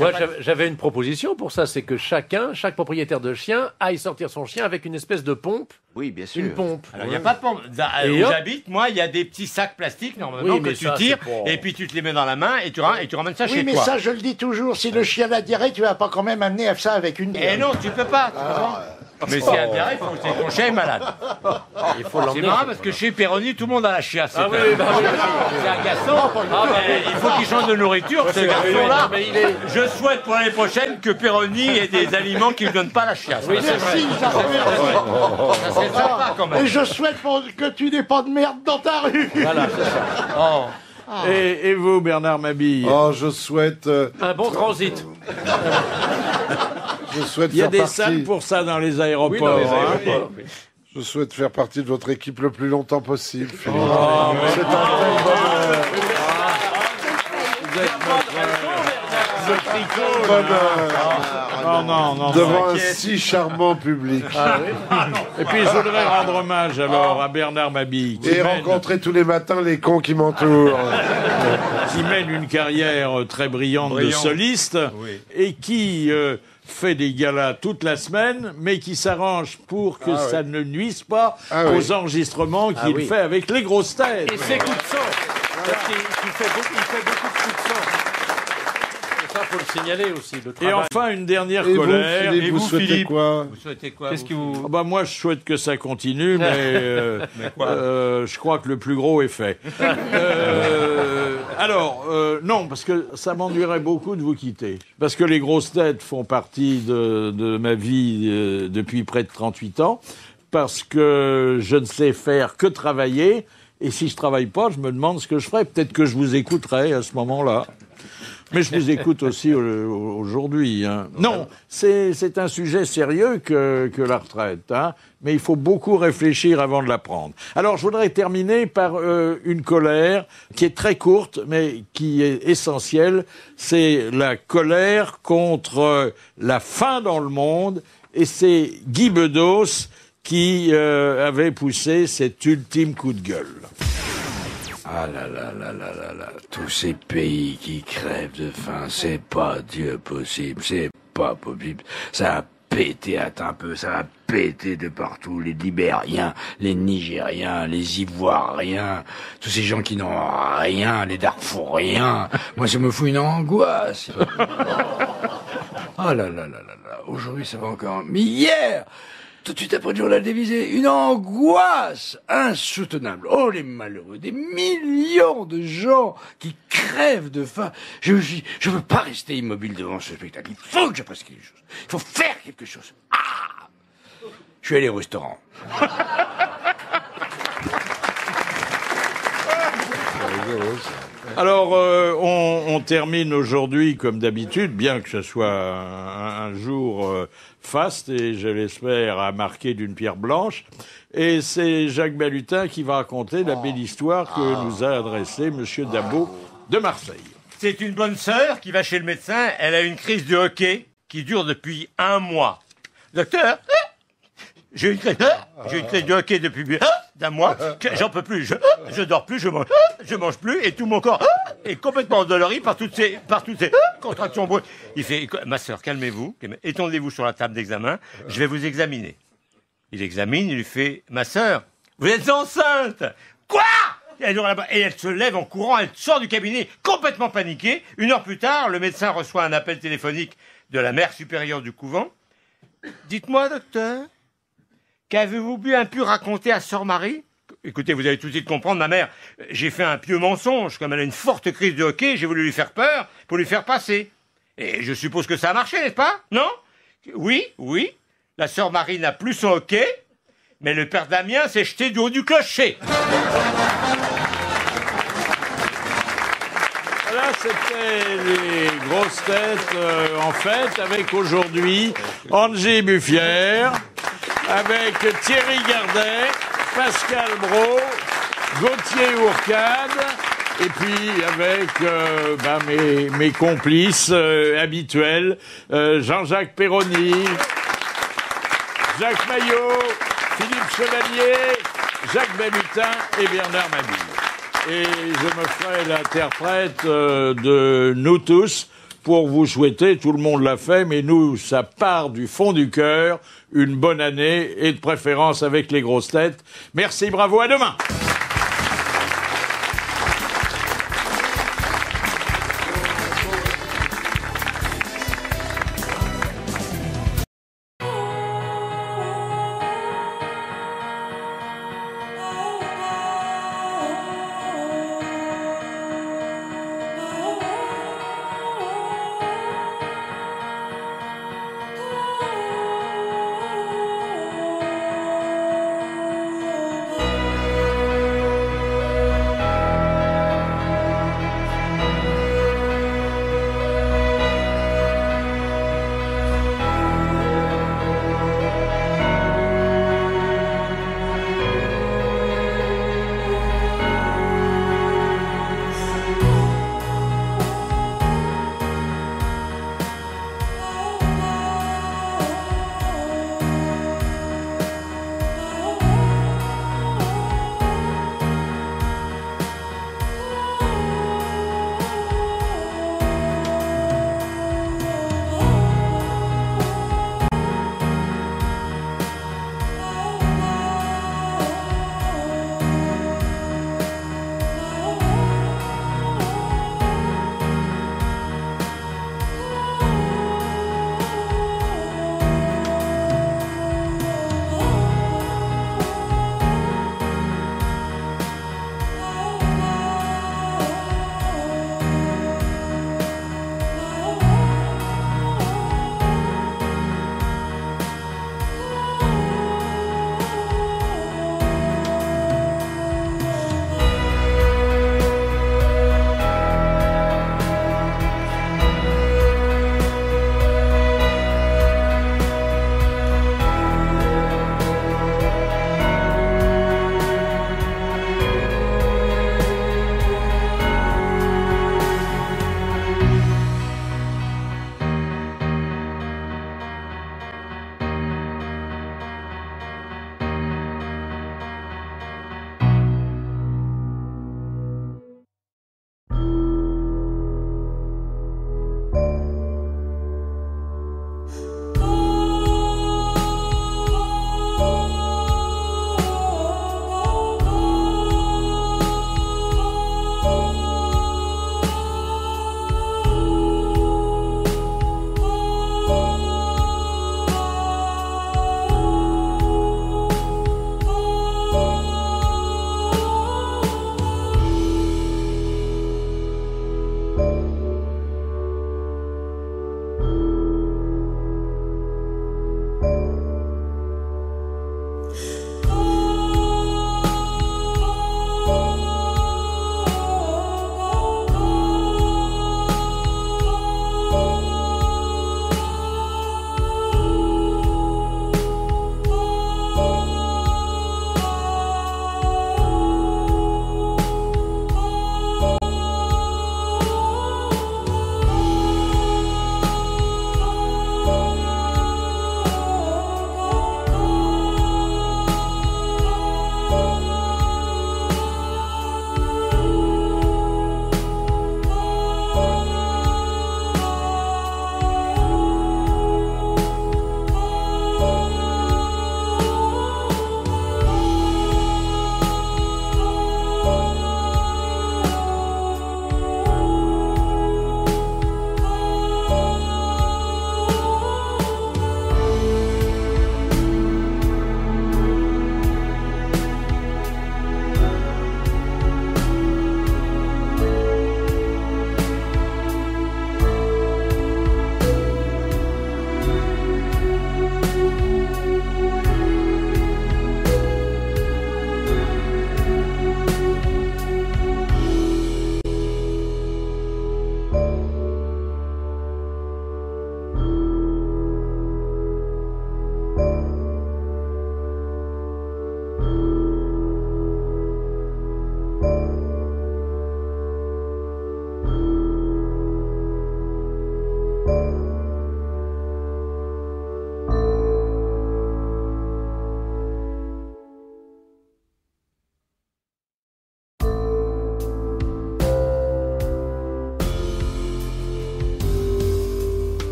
Moi, j'avais une proposition pour ça, c'est que chaque propriétaire de chien aille sortir son chien avec une espèce de pompe. Oui, bien sûr. Une pompe. Alors, il n'y a pas de pompe. Et Où hop. j'habite, moi, il y a des petits sacs plastiques, normalement, Oui, que mais tu ça, tires, c'est pas- et puis tu te les mets dans la main, et tu ramènes ça Oui, chez mais toi. ça, je le dis toujours, si le chien a diarrhée, tu vas pas quand même amener ça avec une Eh bière. non, tu peux pas. Mais c'est un diarrhée, ton chien est malade. Il faut C'est l'emmener. marrant parce que chez Péroni, tout le monde a la chiasse. Ah oui, bah oui. C'est agaçant. Il faut qu'il change de nourriture, ce garçon-là. Mais il est- Je souhaite pour l'année prochaine que Péroni ait des aliments qui ne donnent pas la chiasse. Oui, c'est Merci, vrai. Jacques. C'est sympa quand même. Et je souhaite que tu n'aies pas de merde dans ta rue. Voilà, c'est ça. Et vous, Bernard Mabille? Oh, je souhaite. Un bon transit. Je souhaite Il y a faire des partie. salles pour ça dans les aéroports. Oui, dans les hein. aéroports. Je souhaite faire partie de votre équipe le plus longtemps possible, Philippe. Oh, C'est un tel bonheur. Vous êtes notre bonheur. Non. Devant un si charmant public. Et puis je voudrais rendre hommage alors à Bernard Mabille Et rencontrer tous les matins les cons qui m'entourent. qui mène une carrière très brillante de soliste et qui fait des galas toute la semaine, mais qui s'arrange pour que ça ne nuise pas aux enregistrements qu'il fait avec les grosses têtes. Et ses coups de sang. Parce qu'il fait beaucoup de coups de sang. Et ça, faut le signaler aussi. Le Et travail. enfin, une dernière Et vous, colère. Philippe, vous souhaitez quoi? Vous souhaitez quoi? Qu'est-ce que vous... Ah bah moi, je souhaite que ça continue, mais je crois que le plus gros est fait. Alors, non, parce que ça m'ennuierait beaucoup de vous quitter. Parce que les grosses têtes font partie de ma vie depuis près de 38 ans. Parce que je ne sais faire que travailler Et si je travaille pas, je me demande ce que je ferai. Peut-être que je vous écouterai à ce moment-là. Mais je vous écoute aussi aujourd'hui. Hein. Non, c'est un sujet sérieux que la retraite. Hein. Mais il faut beaucoup réfléchir avant de la prendre. Alors, je voudrais terminer par une colère qui est très courte, mais qui est essentielle. C'est la colère contre la faim dans le monde. Et c'est Guy Bedos qui avait poussé cet ultime coup de gueule. Ah là là là là là là, tous ces pays qui crèvent de faim, c'est pas Dieu possible, c'est pas possible. Ça a pété, attends un peu, ça va péter de partout, les Libériens, les Nigériens, les Ivoiriens, tous ces gens qui n'ont rien, les Darfouriens. Moi, ça me fout une angoisse. Oh là là là là là, aujourd'hui ça va encore. Mais hier, tout de suite après on l'a dévisé, une angoisse insoutenable. Oh les malheureux, des millions de gens qui crèvent de faim. Je me suis dit, je veux pas rester immobile devant ce spectacle. Il faut que je fasse quelque chose. Il faut faire quelque chose. Ah, je suis allé au restaurant. Alors, on termine aujourd'hui, comme d'habitude, bien que ce soit un jour faste, et je l'espère, à marquer d'une pierre blanche. Et c'est Jacques Balutin qui va raconter la belle histoire que nous a adressée Monsieur Dabo de Marseille. C'est une bonne sœur qui va chez le médecin. Elle a une crise de hoquet qui dure depuis 1 mois. Docteur, j'ai une crise de hoquet depuis d'un mois. J'en peux plus. Je dors plus, je mange plus, et tout mon corps est complètement endolori par toutes ces contractions brutes. Il fait, ma sœur, calmez-vous, étendez-vous sur la table d'examen. Je vais vous examiner. Il examine, il lui fait, ma sœur, vous êtes enceinte. Quoi? Et elle se lève en courant, elle sort du cabinet complètement paniquée. 1 heure plus tard, le médecin reçoit un appel téléphonique de la mère supérieure du couvent. Dites-moi, docteur, qu'avez-vous bien pu raconter à Sœur Marie? Écoutez, vous allez tout de suite comprendre, ma mère, j'ai fait un pieux mensonge. Comme elle a une forte crise de hoquet, j'ai voulu lui faire peur pour lui faire passer. Et je suppose que ça a marché, n'est-ce pas? Non? Oui. La Sœur Marie n'a plus son hoquet, mais le père Damien s'est jeté du haut du clocher. Voilà, c'était les grosses têtes en fête, avec aujourd'hui Angie Buffière, avec Thierry Gardet, Pascal Brault, Gauthier Ourcade, et puis avec mes complices habituels, Jean-Jacques Perroni, Jacques Maillot, Philippe Chevalier, Jacques Balutin et Bernard Mabille. Et je me ferai l'interprète de nous tous pour vous souhaiter, tout le monde l'a fait, mais nous, ça part du fond du cœur, une bonne année et de préférence avec les grosses têtes. Merci, bravo, à demain.